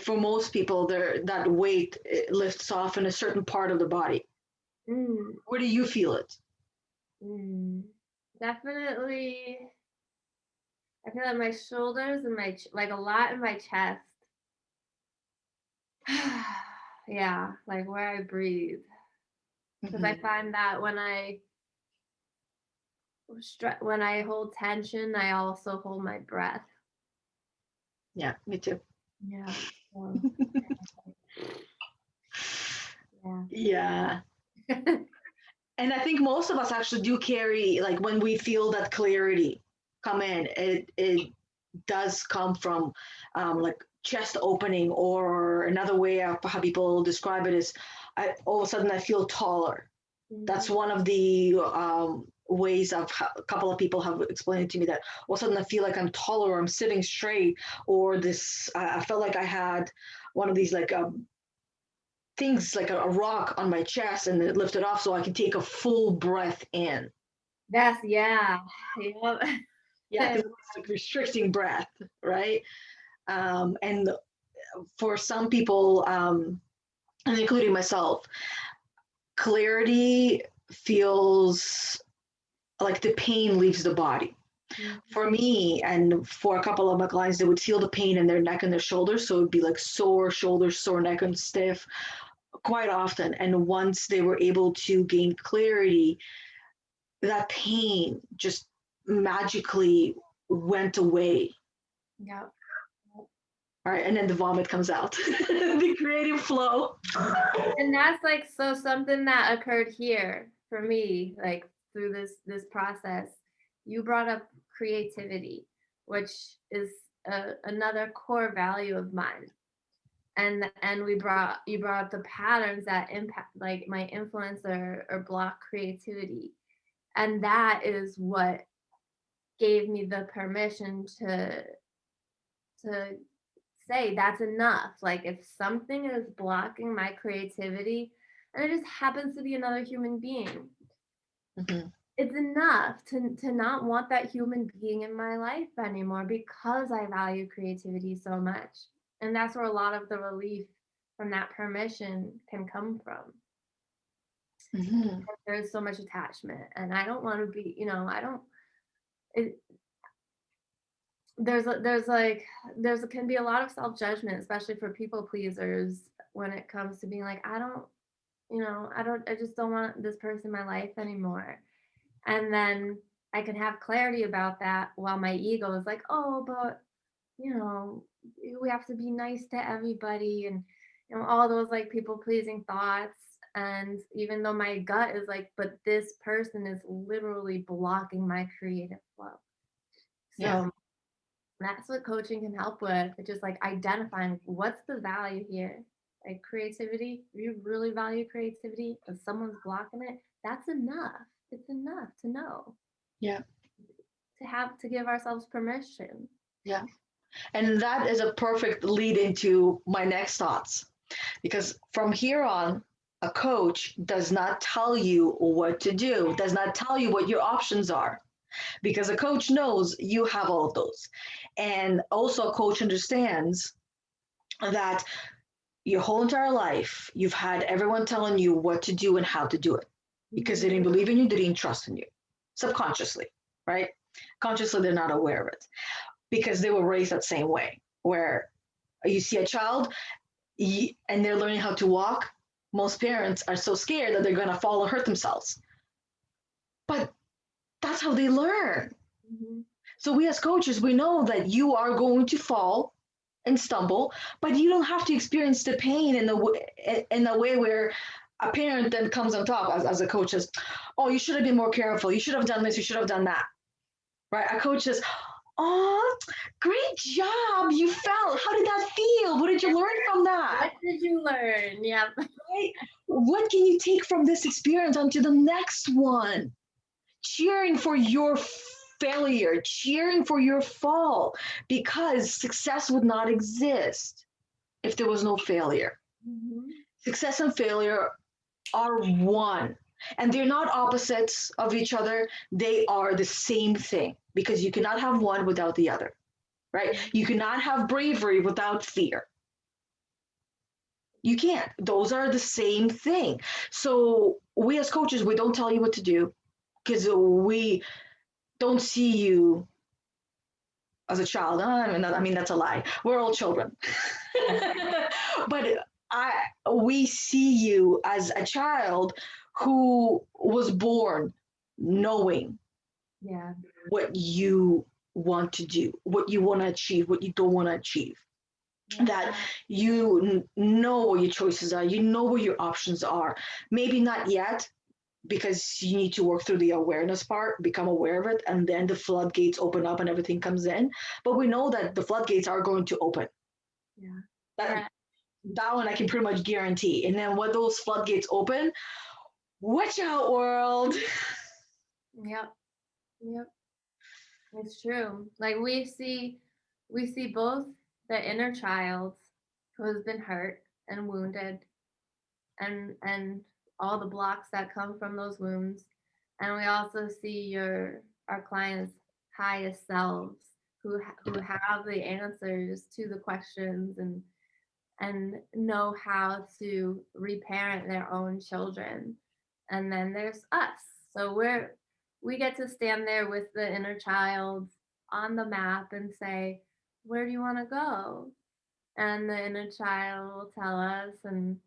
most people there that weight it lifts off in a certain part of the body. Mm, Where do you feel it? mm. Definitely, I feel like my shoulders and like a lot in my chest. Yeah, like where I breathe. Because I Hmm. find that when I hold tension, I also hold my breath. Yeah, me too. Yeah. So, Yeah. yeah. And I think most of us actually do carry, like when we feel that clarity come in, it does come from like chest opening, or another way of how people describe it is all of a sudden I feel taller. That's Mhm. one of the ways of a couple of people have explained it to me that all of a sudden I feel like I'm taller, or I'm sitting straight, or this I felt like I had one of these like things like a rock on my chest and it lifted off so I can take a full breath in. That's yeah. Yep. Yeah, because it's like restricting breath, right? And for some people, and including myself, clarity feels like the pain leaves the body. Mhm. For me, and for a couple of my clients, they would feel the pain in their neck and their shoulders. So it'd be like sore shoulders, sore neck, and stiff quite often. And once they were able to gain clarity, that pain just magically went away. Yep. All right, and then the vomit comes out, the creative flow. And that's like so something that occurred here for me, like through this process. You brought up creativity, which is another core value of mine. And you brought up the patterns that impact like my influence or block creativity. And that is what gave me the permission to say that's enough. Like if something is blocking my creativity and it just happens to be another human being, Mhm. it's enough to not want that human being in my life anymore because I value creativity so much. And that's where a lot of the relief from that permission can come from. Mhm. There's so much attachment, and I don't want to be, I don't. It, there's like there's can be a lot of self judgment, especially for people pleasers, when it comes to being like, I just don't want this person in my life anymore. And then I can have clarity about that while my ego is like, oh, but you know, we have to be nice to everybody, and all those like people pleasing thoughts. And even though my gut is like, but this person is literally blocking my creative flow. Yeah. So that's what coaching can help with. It's just like identifying what's the value here. Like creativity, if you really value creativity and someone's blocking it, that's enough. It's enough to know, Yeah. to give ourselves permission. Yeah. And that is a perfect lead into my next thoughts. Because from here on, a coach does not tell you what to do, does not tell you what your options are, because a coach knows you have all of those. And also, a coach understands that your whole entire life, you've had everyone telling you what to do and how to do it because they Mhm. didn't believe in you, they didn't trust in you subconsciously, right? Consciously, they're not aware of it because they were raised that same way, where you see a child and they're learning how to walk. Most parents are so scared that they're going to fall and hurt themselves. But that's how they learn. Mhm. So we as coaches, we know that you are going to fall and stumble, but you don't have to experience the pain in the way where a parent then comes on top as a coach says, oh, you should have been more careful. You should have done this. You should have done that. Right? A coach says, oh, great job. You fell. How did that feel? What did you learn from that? What did you learn? Yep. Right? What can you take from this experience onto the next one? Cheering for your failure, cheering for your fall, because success would not exist if there was no failure. Mhm. Success and failure are one, and they're not opposites of each other. They are the same thing because you cannot have one without the other, right? Mhm. You cannot have bravery without fear. You can't. Those are the same thing. So we as coaches, we don't tell you what to do because we don't see you as a child. I mean, that's a lie. We're all children. But I, we see you as a child who was born knowing Yeah. what you want to do, what you want to achieve, what you don't want to achieve. Yeah. That you know what your choices are, you know what your options are. Maybe not yet, because you need to work through the awareness part, become aware of it, and then the floodgates open up and everything comes in. But we know that the floodgates are going to open. Yeah. That, Yeah. that one I can pretty much guarantee. And then when those floodgates open, watch out, world. Yep. Yep. It's true. Like we see both the inner child who has been hurt and wounded, and all the blocks that come from those wounds. And we also see our clients' highest selves who have the answers to the questions, and know how to reparent their own children. And then there's us. So we get to stand there with the inner child on the map and say, where do you want to go? And the inner child will tell us, and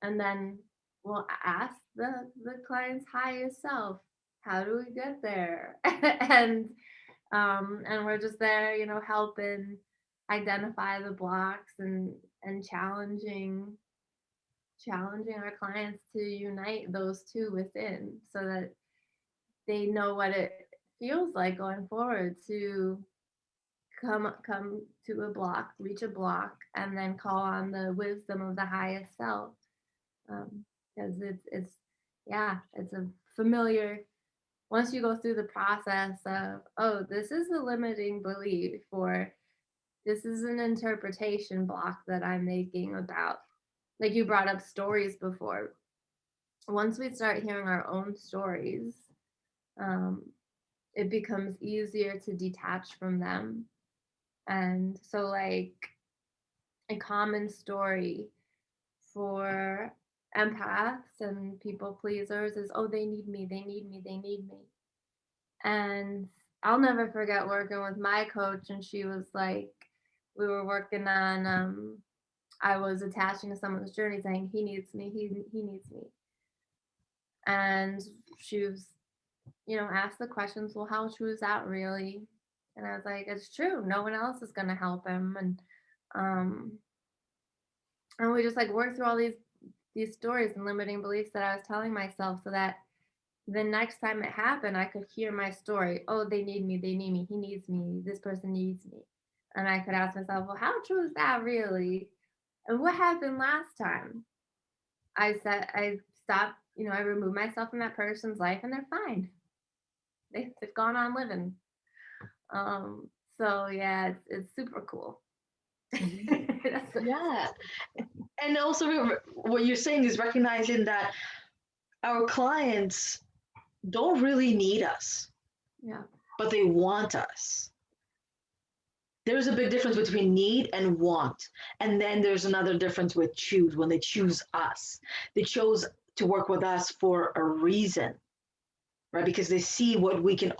then we'll ask the client's highest self, how do we get there? And we're just there, helping identify the blocks, and challenging our clients to unite those two within, so that they know what it feels like going forward to come to a block, reach a block, and then call on the wisdom of the highest self. Because it's yeah, it's a familiar. Once you go through the process of, oh, this is a limiting belief, or this is an interpretation block that I'm making about, like you brought up stories before. Once we start hearing our own stories, um, it becomes easier to detach from them. And so, like, a common story for empaths and people pleasers is, oh, they need me, they need me, they need me. And I'll never forget working with my coach, and she was like, we were working on, I was attaching to someone's journey saying, he needs me, he needs me. And she was, asked the questions, well, how true is that really? And I was like, it's true. No one else is going to help him. Um, and we just like worked through all these stories and limiting beliefs that I was telling myself so that the next time it happened, I could hear my story. Oh, they need me. They need me. He needs me. This person needs me. And I could ask myself, well, how true is that really? And what happened last time? I stopped, I removed myself from that person's life and they're fine. They've gone on living. Um, so yeah, it's super cool. Mhm. Yeah. And also, what you're saying is recognizing that our clients don't really need us, Yeah. but they want us. There's a big difference between need and want. And then there's another difference with choose, when they choose us. They chose to work with us for a reason, right? Because they see what we can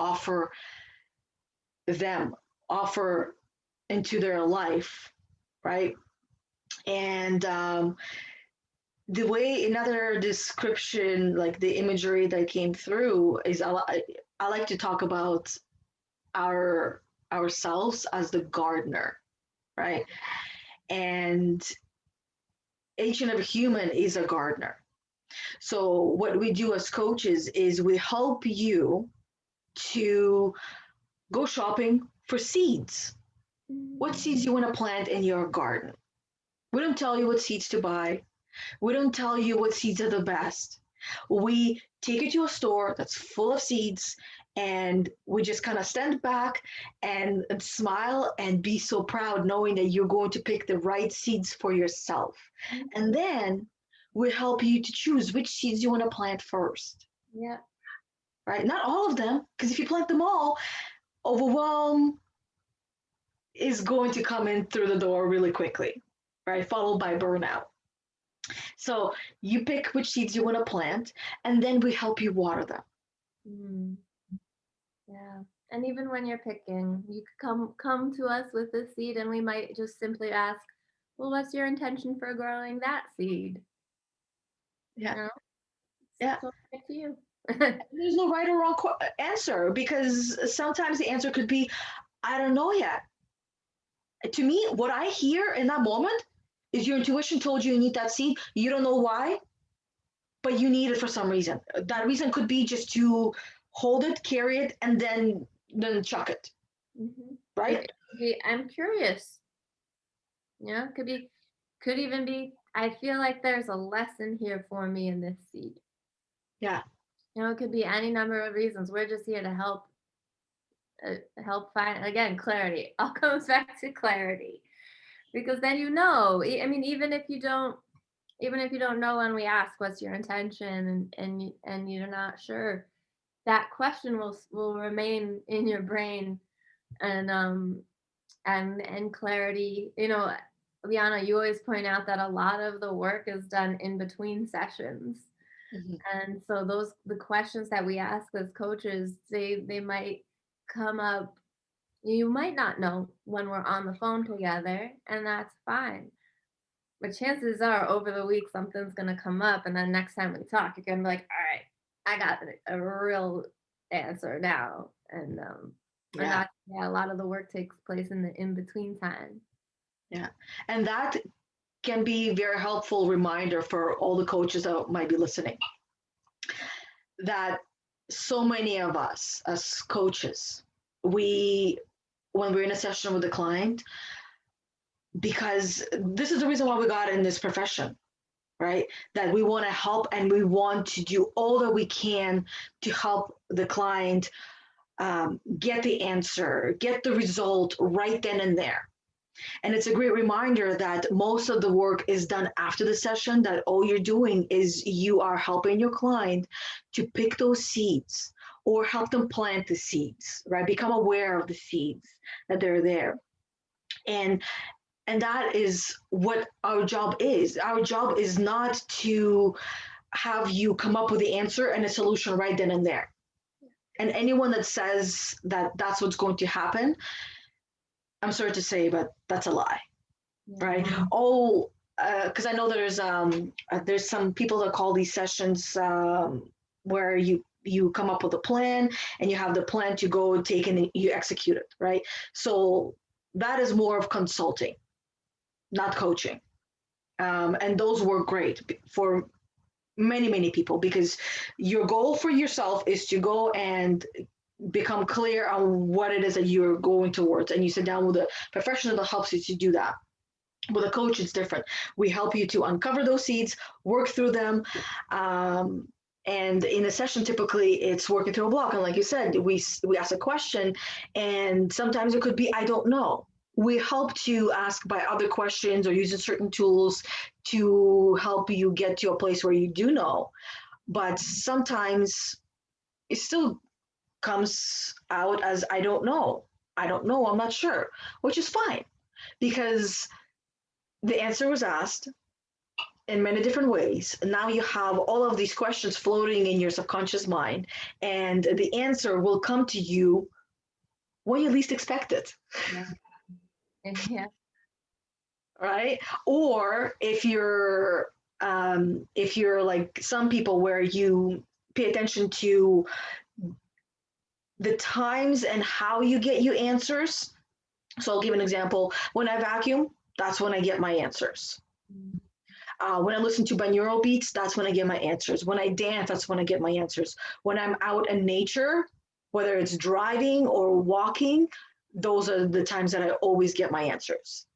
them, offer into their life, right? And the way another description, like the imagery that came through, is I like to talk about our ourselves as the gardener, right? And each and every human is a gardener. So what we do as coaches is we help you to go shopping for seeds. What Mm. seeds you want to plant in your garden? We don't tell you what seeds to buy. We don't tell you what seeds are the best. We take you to a store that's full of seeds, and we just kind of stand back and smile and be so proud knowing that you're going to pick the right seeds for yourself. And then we help you to choose which seeds you want to plant first, Yeah. right? Not all of them, because if you plant them all, overwhelm is going to come in through the door really quickly, right? Followed by burnout. So you pick which seeds you want to plant, and then we help you water them. Mm. Yeah. And even when you're picking, you could come to us with a seed and we might just simply ask, well, what's your intention for growing that seed? Yeah, You know, yeah. so up to you. There's no right or wrong answer, because sometimes the answer could be, I don't know yet. To me, what I hear in that moment is your intuition told you need that seed. You don't know why, but you need it for some reason. That reason could be just to hold it, carry it, and then chuck it, Mhm. It right? could be, I'm curious. Could even be, I feel like there's a lesson here for me in this seed. Yeah, It could be any number of reasons. We're just here to help find, again, clarity. All comes back to clarity, because then I mean, even if you don't know when we ask what's your intention, and you're not sure, that question will remain in your brain. And um and and clarity, Liana, you always point out that a lot of the work is done in between sessions. mhm, And so the questions that we ask as coaches, they might come up. You might not know when we're on the phone together, and that's fine. But chances are over the week something's gonna come up, and then next time we talk, you're gonna be like, all right, I got a real answer now. And yeah, that, yeah, a lot of the work takes place in the in between time. yeah. And that can be very helpful reminder for all the coaches that might be listening, that so many of us as coaches, we when we're in a session with a client, because this is the reason why we got in this profession, right? That we want to help and we want to do all that we can to help the client get the answer, get the result right then and there. And it's a great reminder that most of the work is done after the session, that all you're doing is you are helping your client to pick those seeds or help them plant the seeds, right? Become aware of the seeds that they're there. And And that is what our job is. Our job is not to have you come up with the answer and a solution right then and there. And anyone that says that that's what's going to happen, I'm sorry to say, but that's a lie, right? Yeah. Oh, because I know there's some people that call these sessions where you come up with a plan and you have the plan to go and take and you execute it, right? So that is more of consulting, not coaching. And those work great for many people because your goal for yourself is to go and become clear on what it is that you're going towards, and you sit down with a professional that helps you to do that. With a coach, it's different. We help you to uncover those seeds, work through them. um, and in a session, typically it's working through a block, and like you said, we ask a question, and sometimes it could be I don't know. We help to ask by other questions or using certain tools to help you get to a place where you do know, but sometimes it still comes out as I don't know. I don't know. I'm not sure, which is fine because the answer was asked in many different ways. And now you have all of these questions floating in your subconscious mind, and the answer will come to you when you least expect it. Yeah. Yeah. Right? Or if you're like some people where you pay attention to the times and how you get your answers. So I'll give an example. When I vacuum, that's when I get my answers. Mm. When I listen to binaural beats, that's when I get my answers. When I dance, that's when I get my answers. When I'm out in nature, whether it's driving or walking, those are the times that I always get my answers.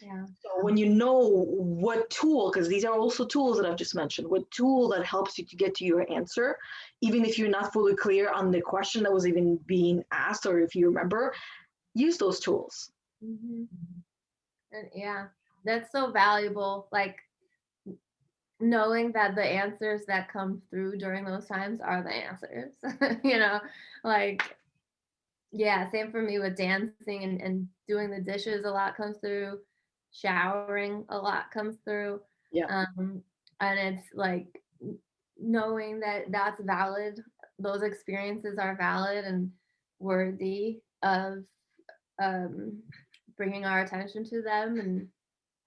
Yeah. So when you know what tool, because these are also tools that I've just mentioned, what tool that helps you to get to your answer, even if you're not fully clear on the question that was even being asked, or if you remember, use those tools. Hmm. And yeah, that's so valuable. Like knowing that the answers that come through during those times are the answers. you know, like yeah, same for me with dancing and doing the dishes. A lot comes through. Showering, a lot comes through. Yeah. Um, and it's like knowing that that's valid. Those experiences are valid and worthy of um, bringing our attention to them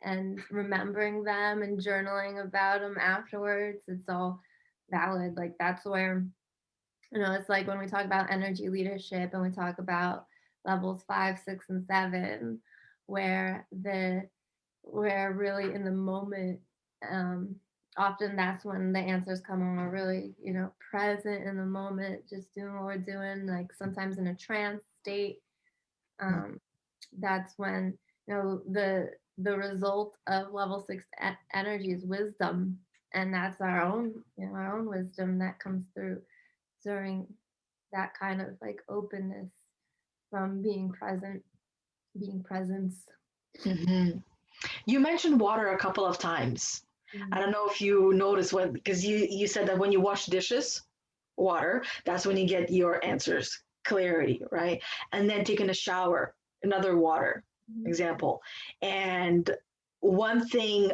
and remembering them and journaling about them afterwards. It's all valid. Like that's where it's like when we talk about energy leadership and we talk about levels 5, 6, and 7, where we're really in the moment. Um, Often that's when the answers come when we're really, present in the moment, just doing what we're doing, like sometimes in a trance state. Um, that's when, the result of level 6 energy is wisdom. And that's our own wisdom that comes through during that kind of like openness from being presence. Mhm. You mentioned water a couple of times. I Mm. don't know if you noticed when, because you said that when you wash dishes, water, that's when you get your answers, clarity, right? And then taking a shower, another water Mhm. example. And one thing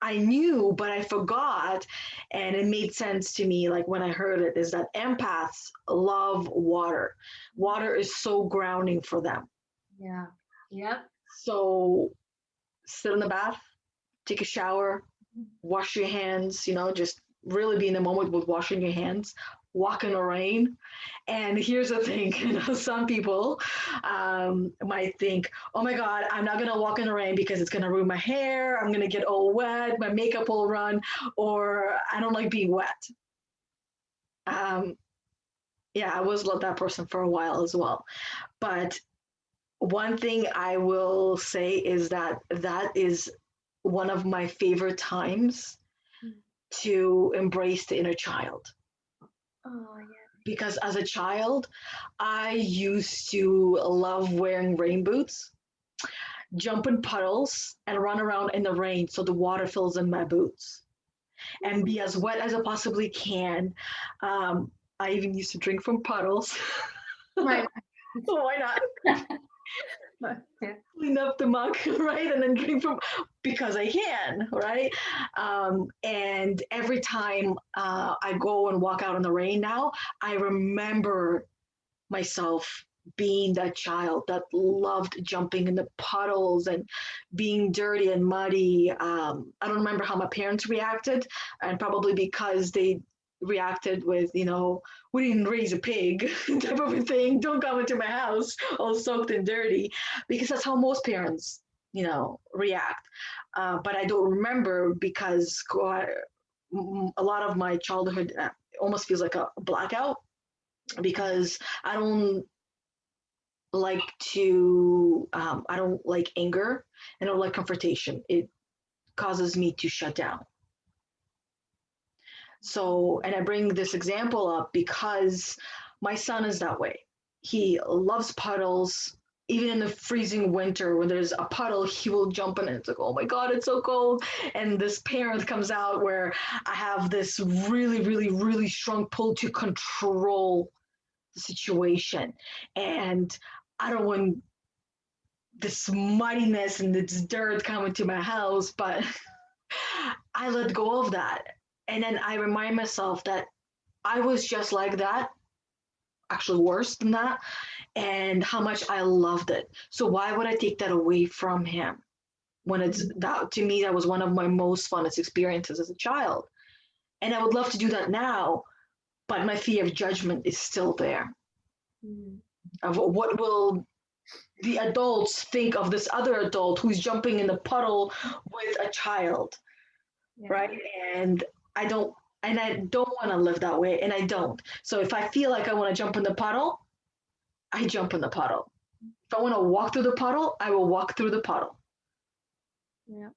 I knew, but I forgot, and it made sense to me, like when I heard it, is that empaths love water. Water is so grounding for them. Yeah. Yep. So sit in the bath, take a shower, wash your hands, just really be in the moment with washing your hands, walk in the rain. And here's the thing, some people might think, oh my God, I'm not going to walk in the rain because it's going to ruin my hair. I'm going to get all wet. My makeup will run, or I don't like being wet. Um, yeah, I was that person for a while as well. But one thing I will say is that is one of my favorite times Mm. to embrace the inner child. Oh yeah. Because as a child, I used to love wearing rain boots, jump in puddles, and run around in the rain so the water fills in my boots and be as wet as I possibly can. I even used to drink from puddles. My Why not? Yeah. clean up the mug, right? And then drink from because I can, right? And every time I go and walk out in the rain now, I remember myself being that child that loved jumping in the puddles and being dirty and muddy. I don't remember how my parents reacted, and probably because they reacted with, we didn't raise a pig type of a thing. Don't come into my house all soaked and dirty, because that's how most parents, react. But I don't remember because a lot of my childhood almost feels like a blackout because I don't I don't like anger and I don't like confrontation. It causes me to shut down. So, and I bring this example up because my son is that way. He loves puddles. Even in the freezing winter, when there's a puddle, he will jump in it. It's like, oh my God, it's so cold. And this parent comes out where I have this really, really, really strong pull to control the situation. And I don't want this muddiness and this dirt coming to my house, but I let go of that. And then I remind myself that I was just like that, actually worse than that, and how much I loved it. So why would I take that away from him when it's that to me that was one of my most funnest experiences as a child. And I would love to do that now, but my fear of judgment is still there. Mm. Of what will the adults think of this other adult who's jumping in the puddle with a child, Yeah. right? And I don't want to live that way, and I don't. So if I feel like I want to jump in the puddle, I jump in the puddle. If I want to walk through the puddle, I will walk through the puddle. Yeah.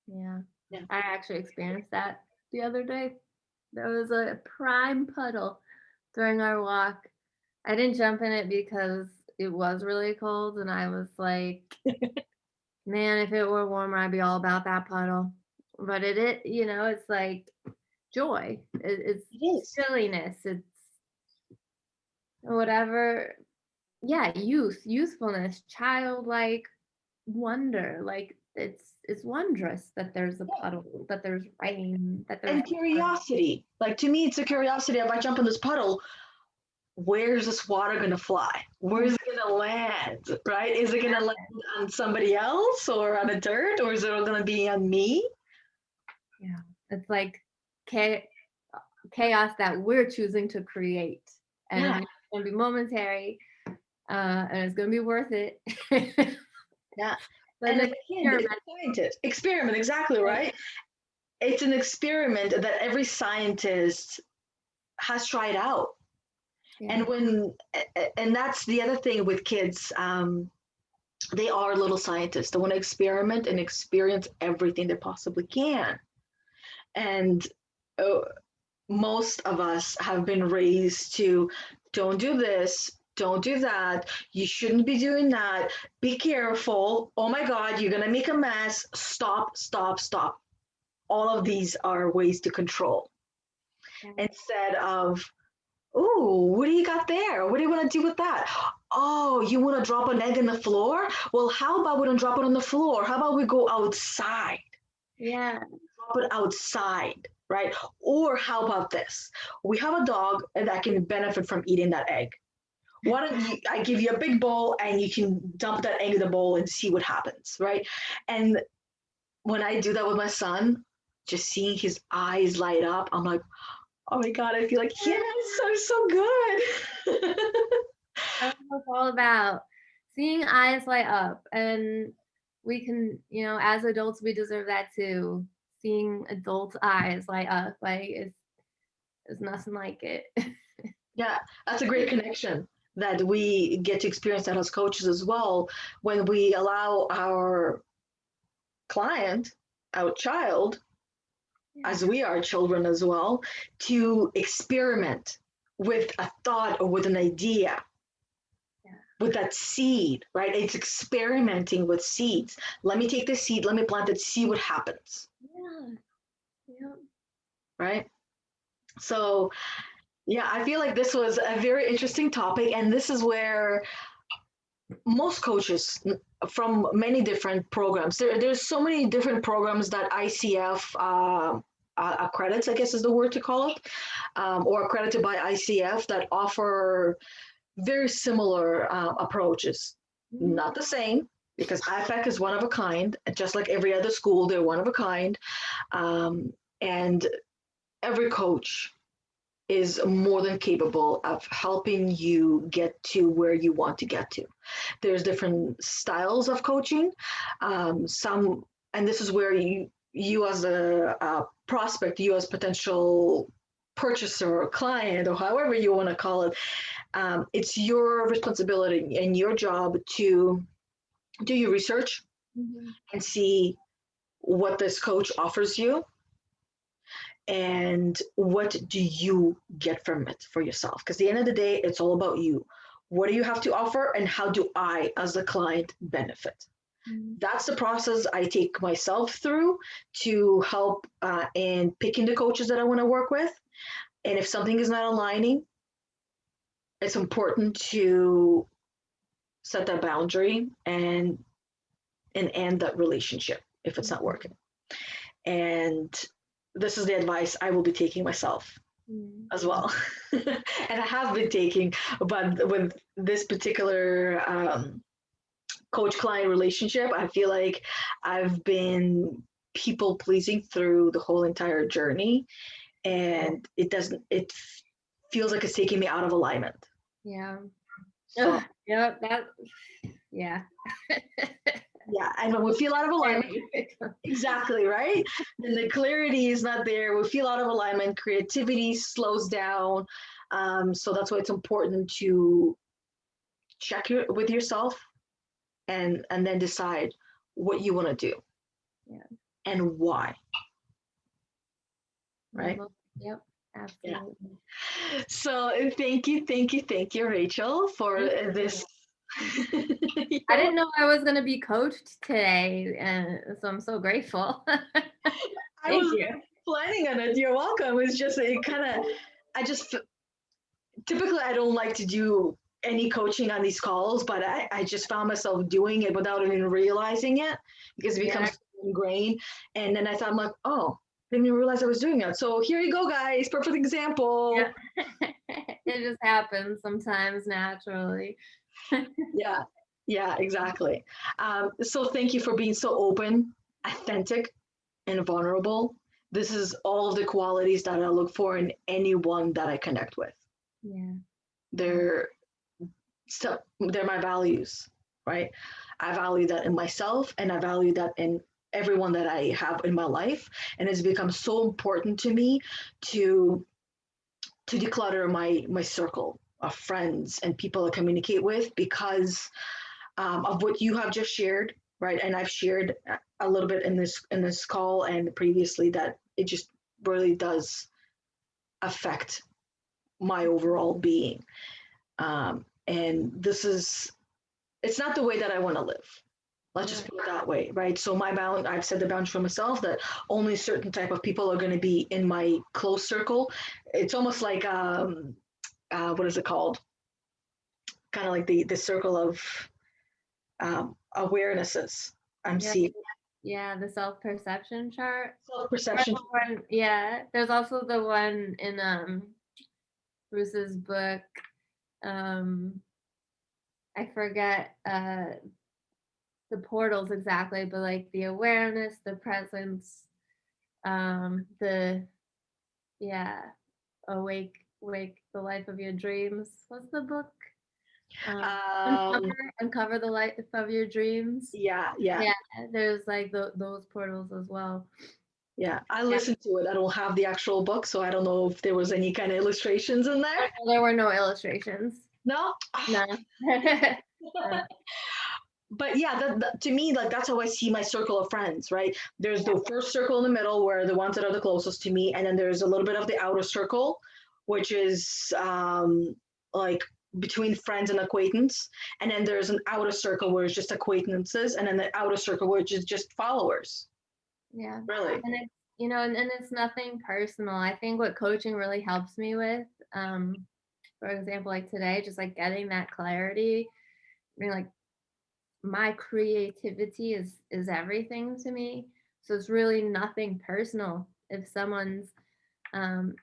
Yeah. Yeah. I actually experienced that the other day. There was a prime puddle during our walk. I didn't jump in it because it was really cold, and I was like, man, if it were warmer, I'd be all about that puddle. But it's like joy. It's It is. silliness. It's whatever. Yeah, youthfulness, childlike wonder. Like it's wondrous that there's a Yeah. puddle, that there's rain, that there's And curiosity. Like to me, it's a curiosity. If I jump in this puddle, where's this water going to fly? Where's it going to land? Right? Is it going to land on somebody else or on the dirt, or is it going to be on me? yeah. It's like chaos that we're choosing to create, and Yeah. it's going to be momentary, and it's going to be worth it. Yeah. But And an again, it's experiment. a scientist experiment, exactly right. It's an experiment that every scientist has tried out. Yeah. And that's the other thing with kids. They are little scientists. They want to experiment and experience everything they possibly can. And uh, most of us have been raised to don't do this, don't do that, you shouldn't be doing that, be careful, oh my God, you're going to make a mess, stop, stop, stop. All of these are ways to control instead of, oh, what do you got there? What do you want to do with that? Oh, you want to drop an egg in the floor? Well, how about we don't drop it on the floor? How about we go outside? Yeah. Drop it outside, right? Or how about this? We have a dog that can benefit from eating that egg. Why don't I give you a big bowl and you can dump that egg in the bowl and see what happens, right? And when I do that with my son, just seeing his eyes light up, I'm like, oh my God, I feel like, yes, I'm so good. That's what it's all about. Seeing eyes light up, and we can, as adults, we deserve that too. Seeing adults' eyes light up, like it's nothing like it. Yeah, that's a great connection that we get to experience that as coaches as well when we allow our client, our child, as we are children as well, to experiment with a thought or with an idea, with that seed, right? It's experimenting with seeds. Let me take the seed, let me plant it, see what happens, Yeah. Yeah. right? So, yeah, I feel like this was a very interesting topic, and this is where most coaches from many different programs. There's so many different programs that ICF accredits, I guess is the word to call it, or accredited by ICF that offer very similar approaches. Mhm. Not the same, because IFAC is one of a kind. Just like every other school, they're one of a kind. And every coach is more than capable of helping you get to where you want to get to. There's different styles of coaching. Some, and this is where you as a prospect, you as potential purchaser or client, or however you want to call it, it's your responsibility and your job to do your research Mhm. and see what this coach offers you and what do you get from it for yourself, because at the end of the day it's all about you. What do you have to offer and how do I as the client benefit? Mhm. That's the process I take myself through to help in picking the coaches that I want to work with. And if something is not aligning, it's important to set that boundary and end that relationship if it's not working. And this is the advice I will be taking myself Mhm. as well. And I have been taking, but with this particular coach client relationship, I feel like I've been people pleasing through the whole entire journey. And it feels like it's taking me out of alignment. Yeah. So, Ugh, yep, that, yeah. yeah. And when we feel out of alignment, exactly, right? Then the clarity is not there. We feel out of alignment. Creativity slows down. So that's why it's important to check with yourself and then decide what you want to do Yeah. and why, right? Yep, Yeah. absolutely. So thank you, Rachel, for Thank this. you. I didn't know I was going to be coached today, and so I'm so grateful. I Thank was you. planning on it. You're welcome. It's just it kind of. I just typically I don't like to do any coaching on these calls, but I just found myself doing it without even realizing it because it Yeah. becomes so ingrained. And then I thought, I'm like, oh, didn't even realize I was doing it. So here you go, guys. Perfect example. Yeah. It just happens sometimes naturally. Yeah, yeah, exactly. So thank you for being so open, authentic, and vulnerable. This is all of the qualities that I look for in anyone that I connect with. Yeah. They're they're my values, right? I value that in myself and I value that in everyone that I have in my life. And it's become so important to me to declutter my circle of friends and people I communicate with because of what you have just shared, right? And I've shared a little bit in this call and previously that it just really does affect my overall being. And this is it's not the way that I want to live. Let's just Right. put it that way, right? So I've set the boundary for myself that only certain type of people are going to be in my close circle. It's almost like what is it called? Kind of like the circle of awarenesses. I'm Yeah. seeing Yeah. The self-perception chart. self Or perception. the one, yeah. There's also the one in Bruce's book. Um, I forget the portals exactly, but like the awareness, the presence, the, yeah, awake the life of your dreams. What's the book? Um, Um, uncover the life of your dreams. yeah, yeah, Yeah, there's like those portals as well. yeah. I Yeah, listened to it. I don't have the actual book, so I don't know if there was any kind of illustrations in there. there were no illustrations. No. No. No. But yeah, to me, like that's how I see my circle of friends, right? There's Yeah. the first circle in the middle where the ones that are the closest to me, and then there's a little bit of the outer circle, which is like between friends and acquaintance, and then there's an outer circle where it's just acquaintances, and then the outer circle which is just followers. Yeah. Really? And it's, and it's nothing personal. I think what coaching really helps me with, for example, like today, just like getting that clarity mean, like, my creativity is everything to me. So it's really nothing personal. If someone's um,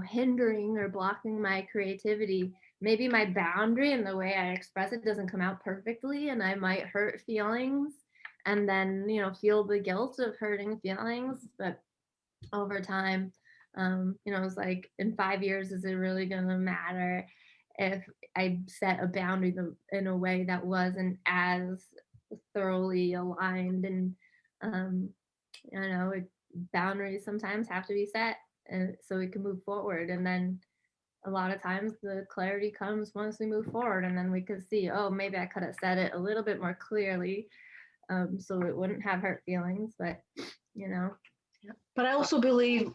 hindering or blocking my creativity, maybe my boundary and the way I express it doesn't come out perfectly, and I might hurt feelings, and then feel the guilt of hurting feelings. But over time, it's like, in 5 years, is it really gonna matter if I set a boundary in a way that wasn't as thoroughly aligned? And um, boundaries sometimes have to be set, and so we can move forward. And then a lot of times the clarity comes once we move forward, and then we could see, oh, maybe I could have said it a little bit more clearly, so it wouldn't have hurt feelings. But you know But I also believe,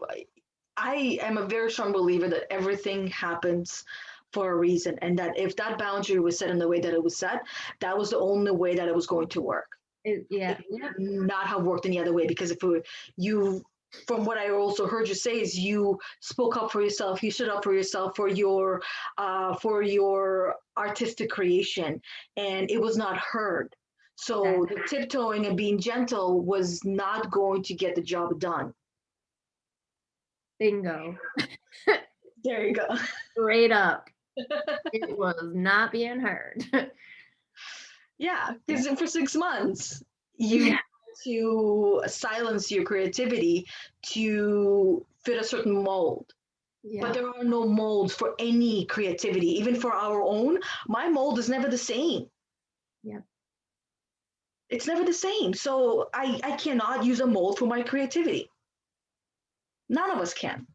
I am a very strong believer that everything happens for a reason, and that if that boundary was set in the way that it was set, that was the only way that it was going to work. yeah, It would not have worked any other way, because if you, from what I also heard you say, is you spoke up for yourself, you stood up for yourself, for your artistic creation, and it was not heard. So the tiptoeing and being gentle was not going to get the job done. bingo. There you go. Straight up, it was not being heard. Yeah, because for 6 months, you Yeah. to silence your creativity to fit a certain mold. But Yeah. there are no molds for any creativity, even for our own. My mold is never the same. Yeah. It's never the same. So I cannot use a mold for my creativity. None of us can.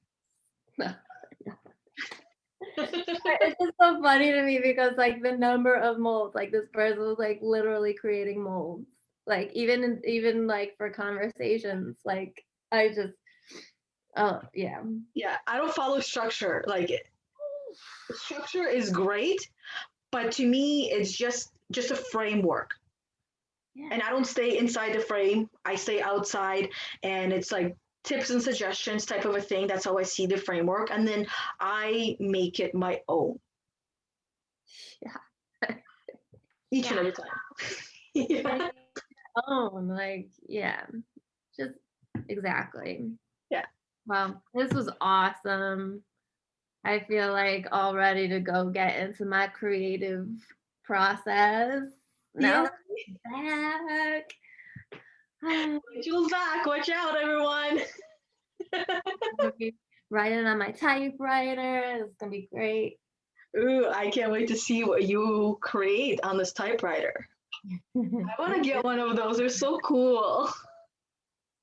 It's just so funny to me because, like, the number of molds, like, this person was, like, literally creating molds, like, even like for conversations, like, I just, oh yeah. Yeah, I don't follow structure. Like, structure is great, but to me, it's just a framework. Yeah. And I don't stay inside the frame. I stay outside, and it's like tips and suggestions type of a thing. That's how I see the framework, and then I make it my own Yeah. each and Yeah. every time. Yeah. Oh, like, yeah, just exactly. Yeah. Well, this was awesome. I feel like all ready to go get into my creative process. Now Yeah. that I'm back. Jules back. Watch out, everyone. Gonna be writing on my typewriter. It's gonna be great. Ooh, I can't wait to see what you create on this typewriter. I want to get one of those. They're so cool.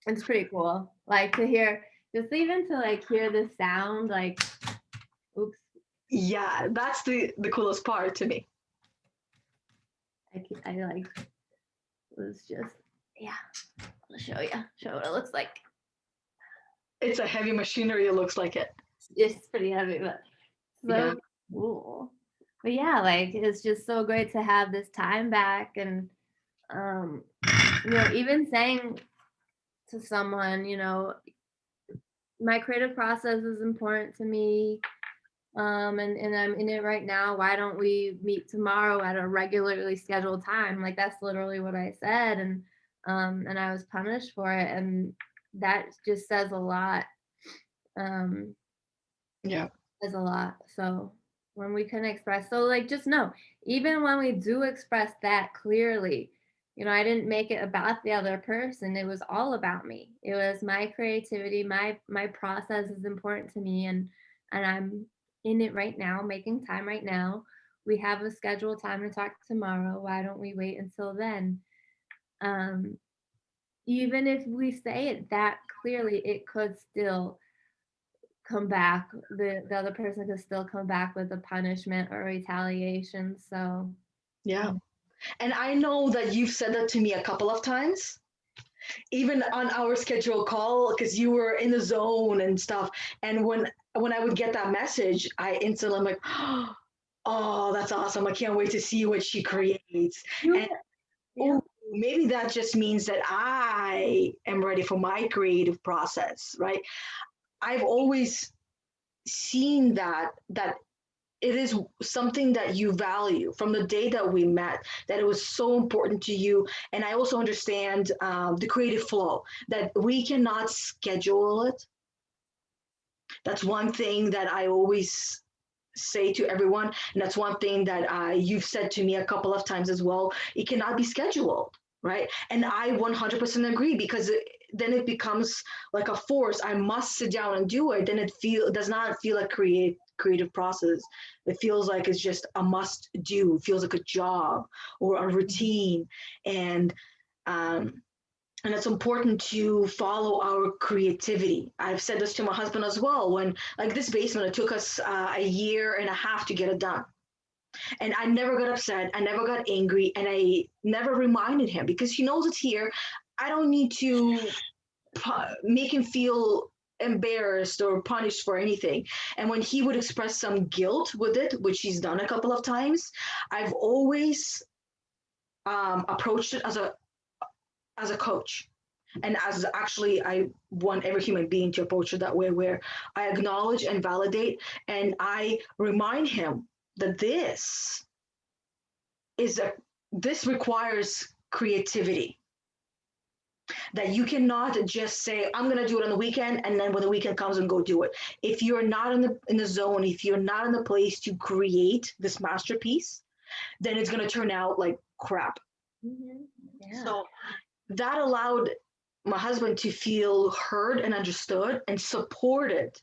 It's pretty cool. Like, to hear, just even to like hear the sound, like, oops, Yeah, that's the coolest part to me. I like, was just, yeah. I'll show what it looks like. It's a heavy machinery. It looks like it. It's pretty heavy, but so Yeah. cool. But yeah, like, it's just so great to have this time back. And um even saying to someone, my creative process is important to me, and I'm in it right now. Why don't we meet tomorrow at a regularly scheduled time? Like, that's literally what I said. And I was punished for it, and that just says a lot. um Yeah. says a lot. So when we can express, so, like, just know, even when we do express that clearly, I didn't make it about the other person. It was all about me. It was my creativity. My process is important to me, and I'm in it right now, making time right now. We have a scheduled time to talk tomorrow. Why don't we wait until then? Um, Even if we say it that clearly, it could still come back. The other person could still come back with a punishment or retaliation. So Yeah. And I know that you've said that to me a couple of times, even on our scheduled call, because you were in the zone and stuff. And when I would get that message, I instantly, I'm like, oh, that's awesome. I can't wait to see what she creates. And yeah. oh, maybe that just means that I am ready for my creative process, right? I've always seen that it is something that you value from the day that we met, that it was so important to you. And I also understand the creative flow, that we cannot schedule it. That's one thing that I always say to everyone, and that's one thing that you've said to me a couple of times as well. It cannot be scheduled, right? And I 100% agree, because then it becomes like a force. I must sit down and do it. Then does not feel like creative process. It feels like it's just a must do. It feels like a job or a routine, and um, and it's important to follow our creativity. I've said this to my husband as well. When, like, this basement, it took us a year and a half to get it done, and I never got upset, I never got angry, and I never reminded him, because he knows it's here. I don't need to make him feel embarrassed or punished for anything. And when he would express some guilt with it, which he's done a couple of times, I've always approached it as a coach. And as, actually, I want every human being to approach it that way, where I acknowledge and validate, and I remind him that is a this requires creativity, that you cannot just say, I'm going to do it on the weekend, and then when the weekend comes, and go do it. If you're not in the zone, if you're not in the place to create this masterpiece, then it's going to turn out like crap. Mm-hmm. Yeah. So that allowed my husband to feel heard and understood and supported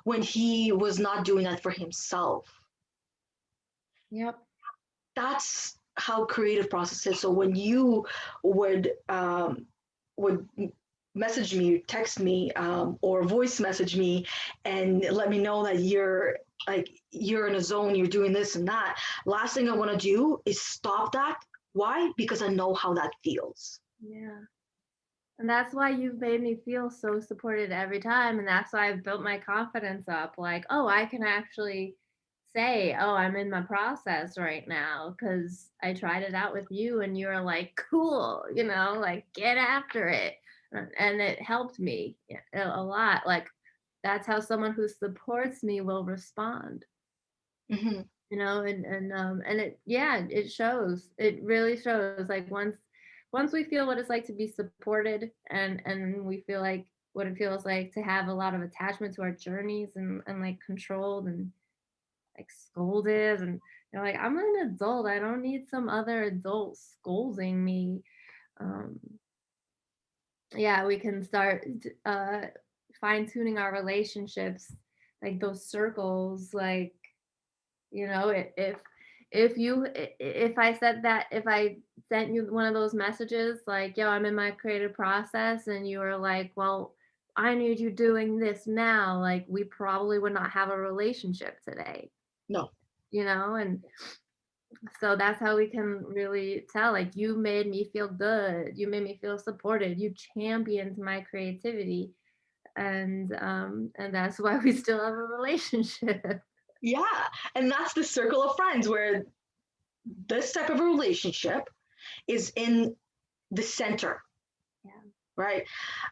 when he was not doing that for himself. Yep. That's how creative process is. So when you would message me, text me, or voice message me, and let me know that you're in a zone, you're doing this and that, last thing I want to do is stop that. Why? Because I know how that feels. Yeah. And that's why you've made me feel so supported every time. And that's why I've built my confidence up. Like, oh, I can actually say, oh, I'm in my process right now, because I tried it out with you and you were like, cool, like, get after it. And it helped me a lot. Like, that's how someone who supports me will respond. Mm-hmm. And it, yeah, it shows. It really shows. Like, once we feel what it's like to be supported, and we feel like what it feels like to have a lot of attachment to our journeys, and like controlled and like scolded, and like, I'm an adult, I don't need some other adult scolding me. um yeah, we can start fine tuning our relationships, like those circles, like, if I said that, if I sent you one of those messages like, yo, I'm in my creative process, and you were like, well, I need you doing this now, like, we probably would not have a relationship today. No. And so that's how we can really tell, like, you made me feel good, you made me feel supported, you championed my creativity, and that's why we still have a relationship. Yeah. And that's the circle of friends, where this type of a relationship is in the center. Yeah. Right.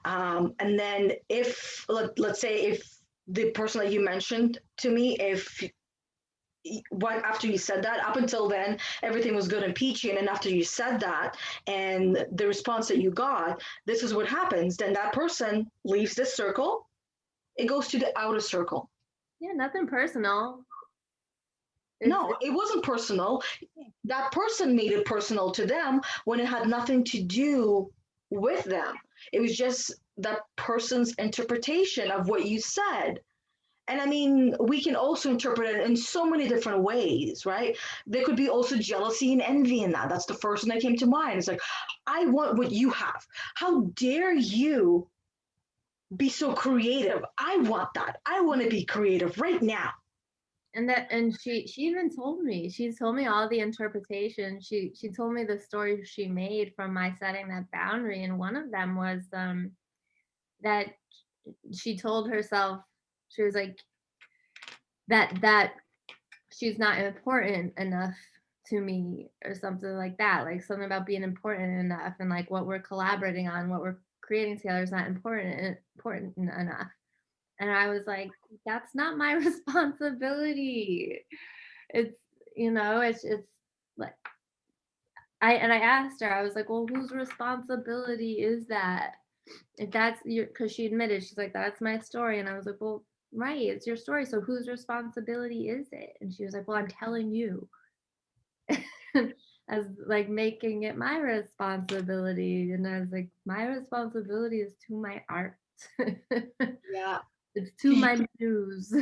And then if let's say if the person that you mentioned to me, if what after you said that, up until then everything was good and peachy, and then after you said that and the response that you got, this is what happens, then that person leaves this circle, it goes to the outer circle. Yeah, nothing personal. No, it wasn't personal. That person made it personal to them when it had nothing to do with them. It was just that person's interpretation of what you said. And I mean, we can also interpret it in so many different ways, right? There could be also jealousy and envy in that. That's the first one that came to mind. It's like, I want what you have. How dare you be so creative? I want that. I want to be creative right now. And she even she told me all the interpretation. She told me the stories she made from my setting that boundary, and one of them was that she told herself, she was like, that she's not important enough to me, or something like that, like something about being important enough, and like what we're collaborating on, what we're creating together is not important enough. And I was like, that's not my responsibility. it's, it's like, I asked her, I was like, well, whose responsibility is that? If that's your, because she admitted, she's like, that's my story. And I was like, well, right, it's your story. So whose responsibility is it? And she was like, well, I'm telling you. As like making it my responsibility. And I was like, my responsibility is to my art. Yeah. It's to my muse.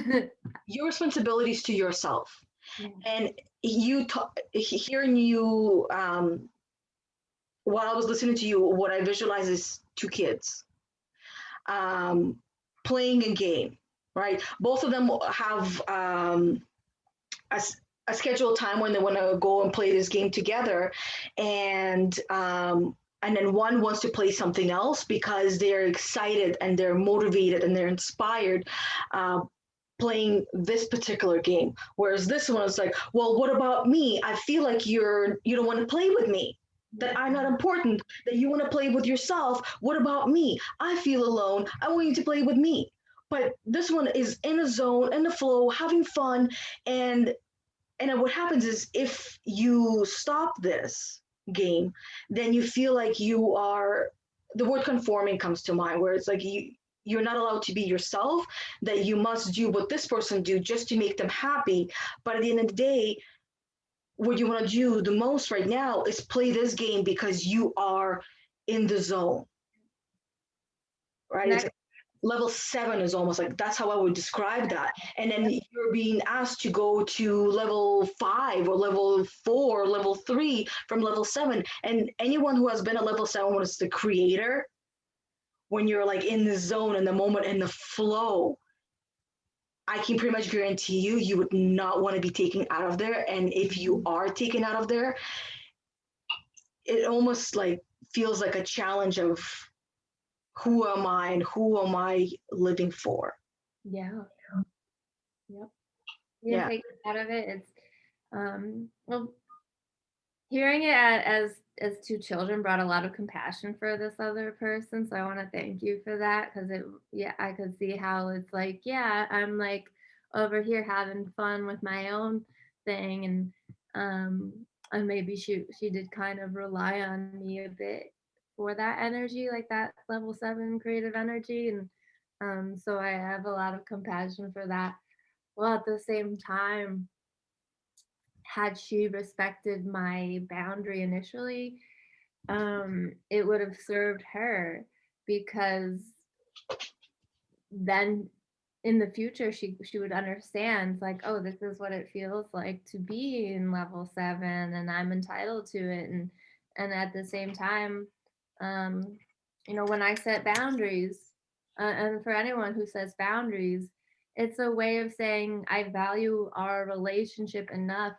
Your responsibilities to yourself. Yeah. And hearing you, while I was listening to you, what I visualize is two kids um, playing a game, right? Both of them have a, a scheduled time when they want to go and play this game together, and then one wants to play something else because they're excited and they're motivated and they're inspired. Playing this particular game, whereas this one is like, well, what about me? I feel like you don't want to play with me, that I'm not important, that you want to play with yourself. What about me? I feel alone. I want you to play with me. But this one is in a zone, in the flow, having fun. And then what happens is if you stop this game, then you feel like you are, the word conforming comes to mind, where it's like you're not allowed to be yourself, that you must do what this person do just to make them happy. But at the end of the day, what you want to do the most right now is play this game because you are in the zone, right? It's like level 7 is almost like, that's how I would describe that. And then you're being asked to go to level 5 or level 4 or level 3 from level 7. And anyone who has been at level 7 was the creator, when you're like in the zone, in the moment, in the flow, I can pretty much guarantee you would not want to be taken out of there. And if you are taken out of there, it almost like feels like a challenge of, who am I and who am I living for? Yeah. Yep. You can Yeah. take it out of it. It's well, hearing it as two children brought a lot of compassion for this other person. So I want to thank you for that, because yeah, I could see how it's like, yeah, I'm like over here having fun with my own thing, um, and maybe she did kind of rely on me a bit for that energy, like that level 7 creative energy, and so I have a lot of compassion for that. Well, at the same time, had she respected my boundary initially, it would have served her, because then in the future she would understand, like, oh, this is what it feels like to be in level 7, and I'm entitled to it. And at the same time, um, when I set boundaries, and for anyone who sets boundaries, it's a way of saying I value our relationship enough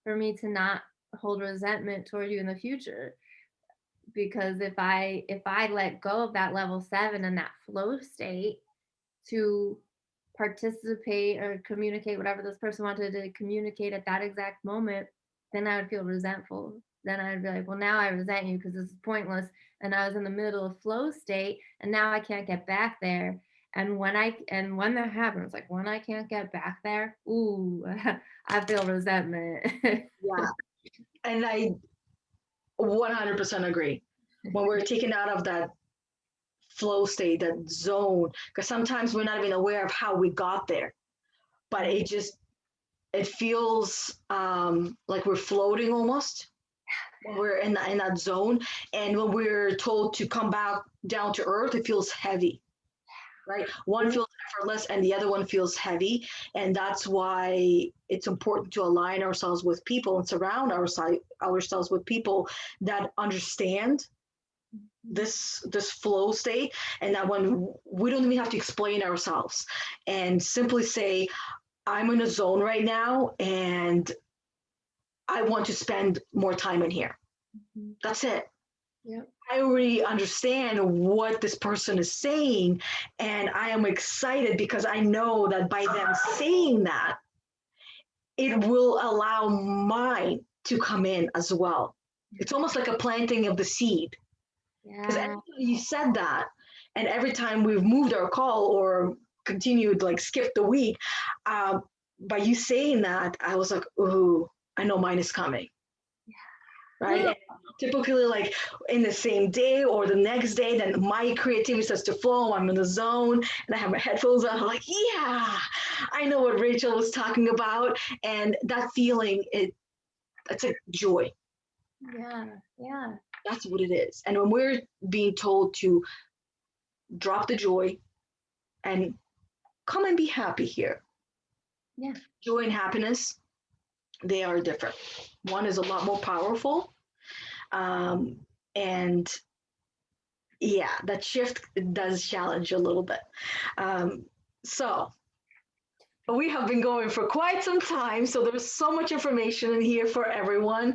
for me to not hold resentment toward you in the future. Because if I let go of that level 7 and that flow state to participate or communicate whatever this person wanted to communicate at that exact moment, then I would feel resentful. Then I'd be like, well, now I resent you because this is pointless. And I was in the middle of flow state, and now I can't get back there. And when that happens, like when I can't get back there, ooh, I feel resentment. Yeah. And I 100% agree. When we're taken out of that flow state, that zone, because sometimes we're not even aware of how we got there, but it feels like we're floating almost when we're in that zone. And when we're told to come back down to earth, it feels heavy, right? One feels effortless and the other one feels heavy. And that's why it's important to align ourselves with people and surround ourselves with people that understand this flow state, and that when we don't even have to explain ourselves and simply say, I'm in a zone right now and I want to spend more time in here. That's it. Yep. I already understand what this person is saying, and I am excited because I know that by them saying that, it will allow mine to come in as well. It's almost like a planting of the seed. Because every Yeah. time you said that, and every time we've moved our call or continued, like skipped the week, um, by you saying that, I was like, ooh, I know mine is coming. Right. Ooh, And typically, like in the same day or the next day, then my creativity starts to flow. I'm in the zone and I have my headphones on. I'm like, yeah, I know what Rachel was talking about. And that feeling, it's a joy. yeah, yeah, That's what it is. And when we're being told to drop the joy and come and be happy here, yeah, joy and happiness, they are different. One is a lot more powerful. Um, and yeah, that shift does challenge a little bit. Um, so we have been going for quite some time, so there's so much information in here for everyone.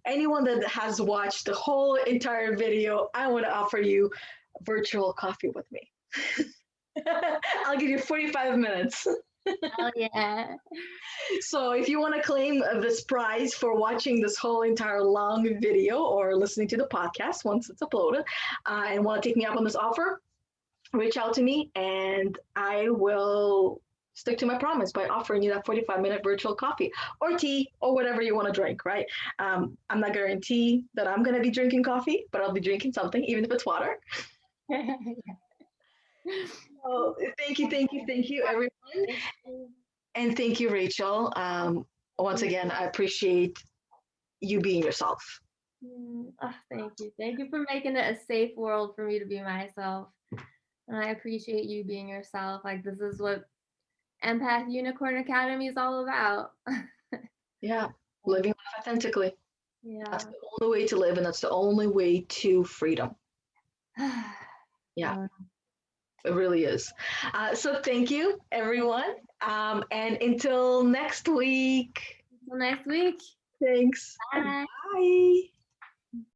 Anyone that has watched the whole entire video, I want to offer you virtual coffee with me. I'll give you 45 minutes. oh yeah. So if you want to claim this prize for watching this whole entire long video or listening to the podcast once it's uploaded, and want to take me up on this offer, reach out to me and I will stick to my promise by offering you that 45-minute virtual coffee or tea or whatever you want to drink, right? I'm not guarantee that I'm going to be drinking coffee, but I'll be drinking something, even if it's water. So thank you, everyone. And thank you, Rachel. Once again, I appreciate you being yourself. Oh, thank you. Thank you for making it a safe world for me to be myself. And I appreciate you being yourself. Like, this is what Empath Unicorn Academy is all about. Yeah, living life authentically. That's Yeah. the only way to live, and that's the only way to freedom. Yeah, it really is. So thank you, everyone. And until next week. Until next week. Thanks. Bye. Bye.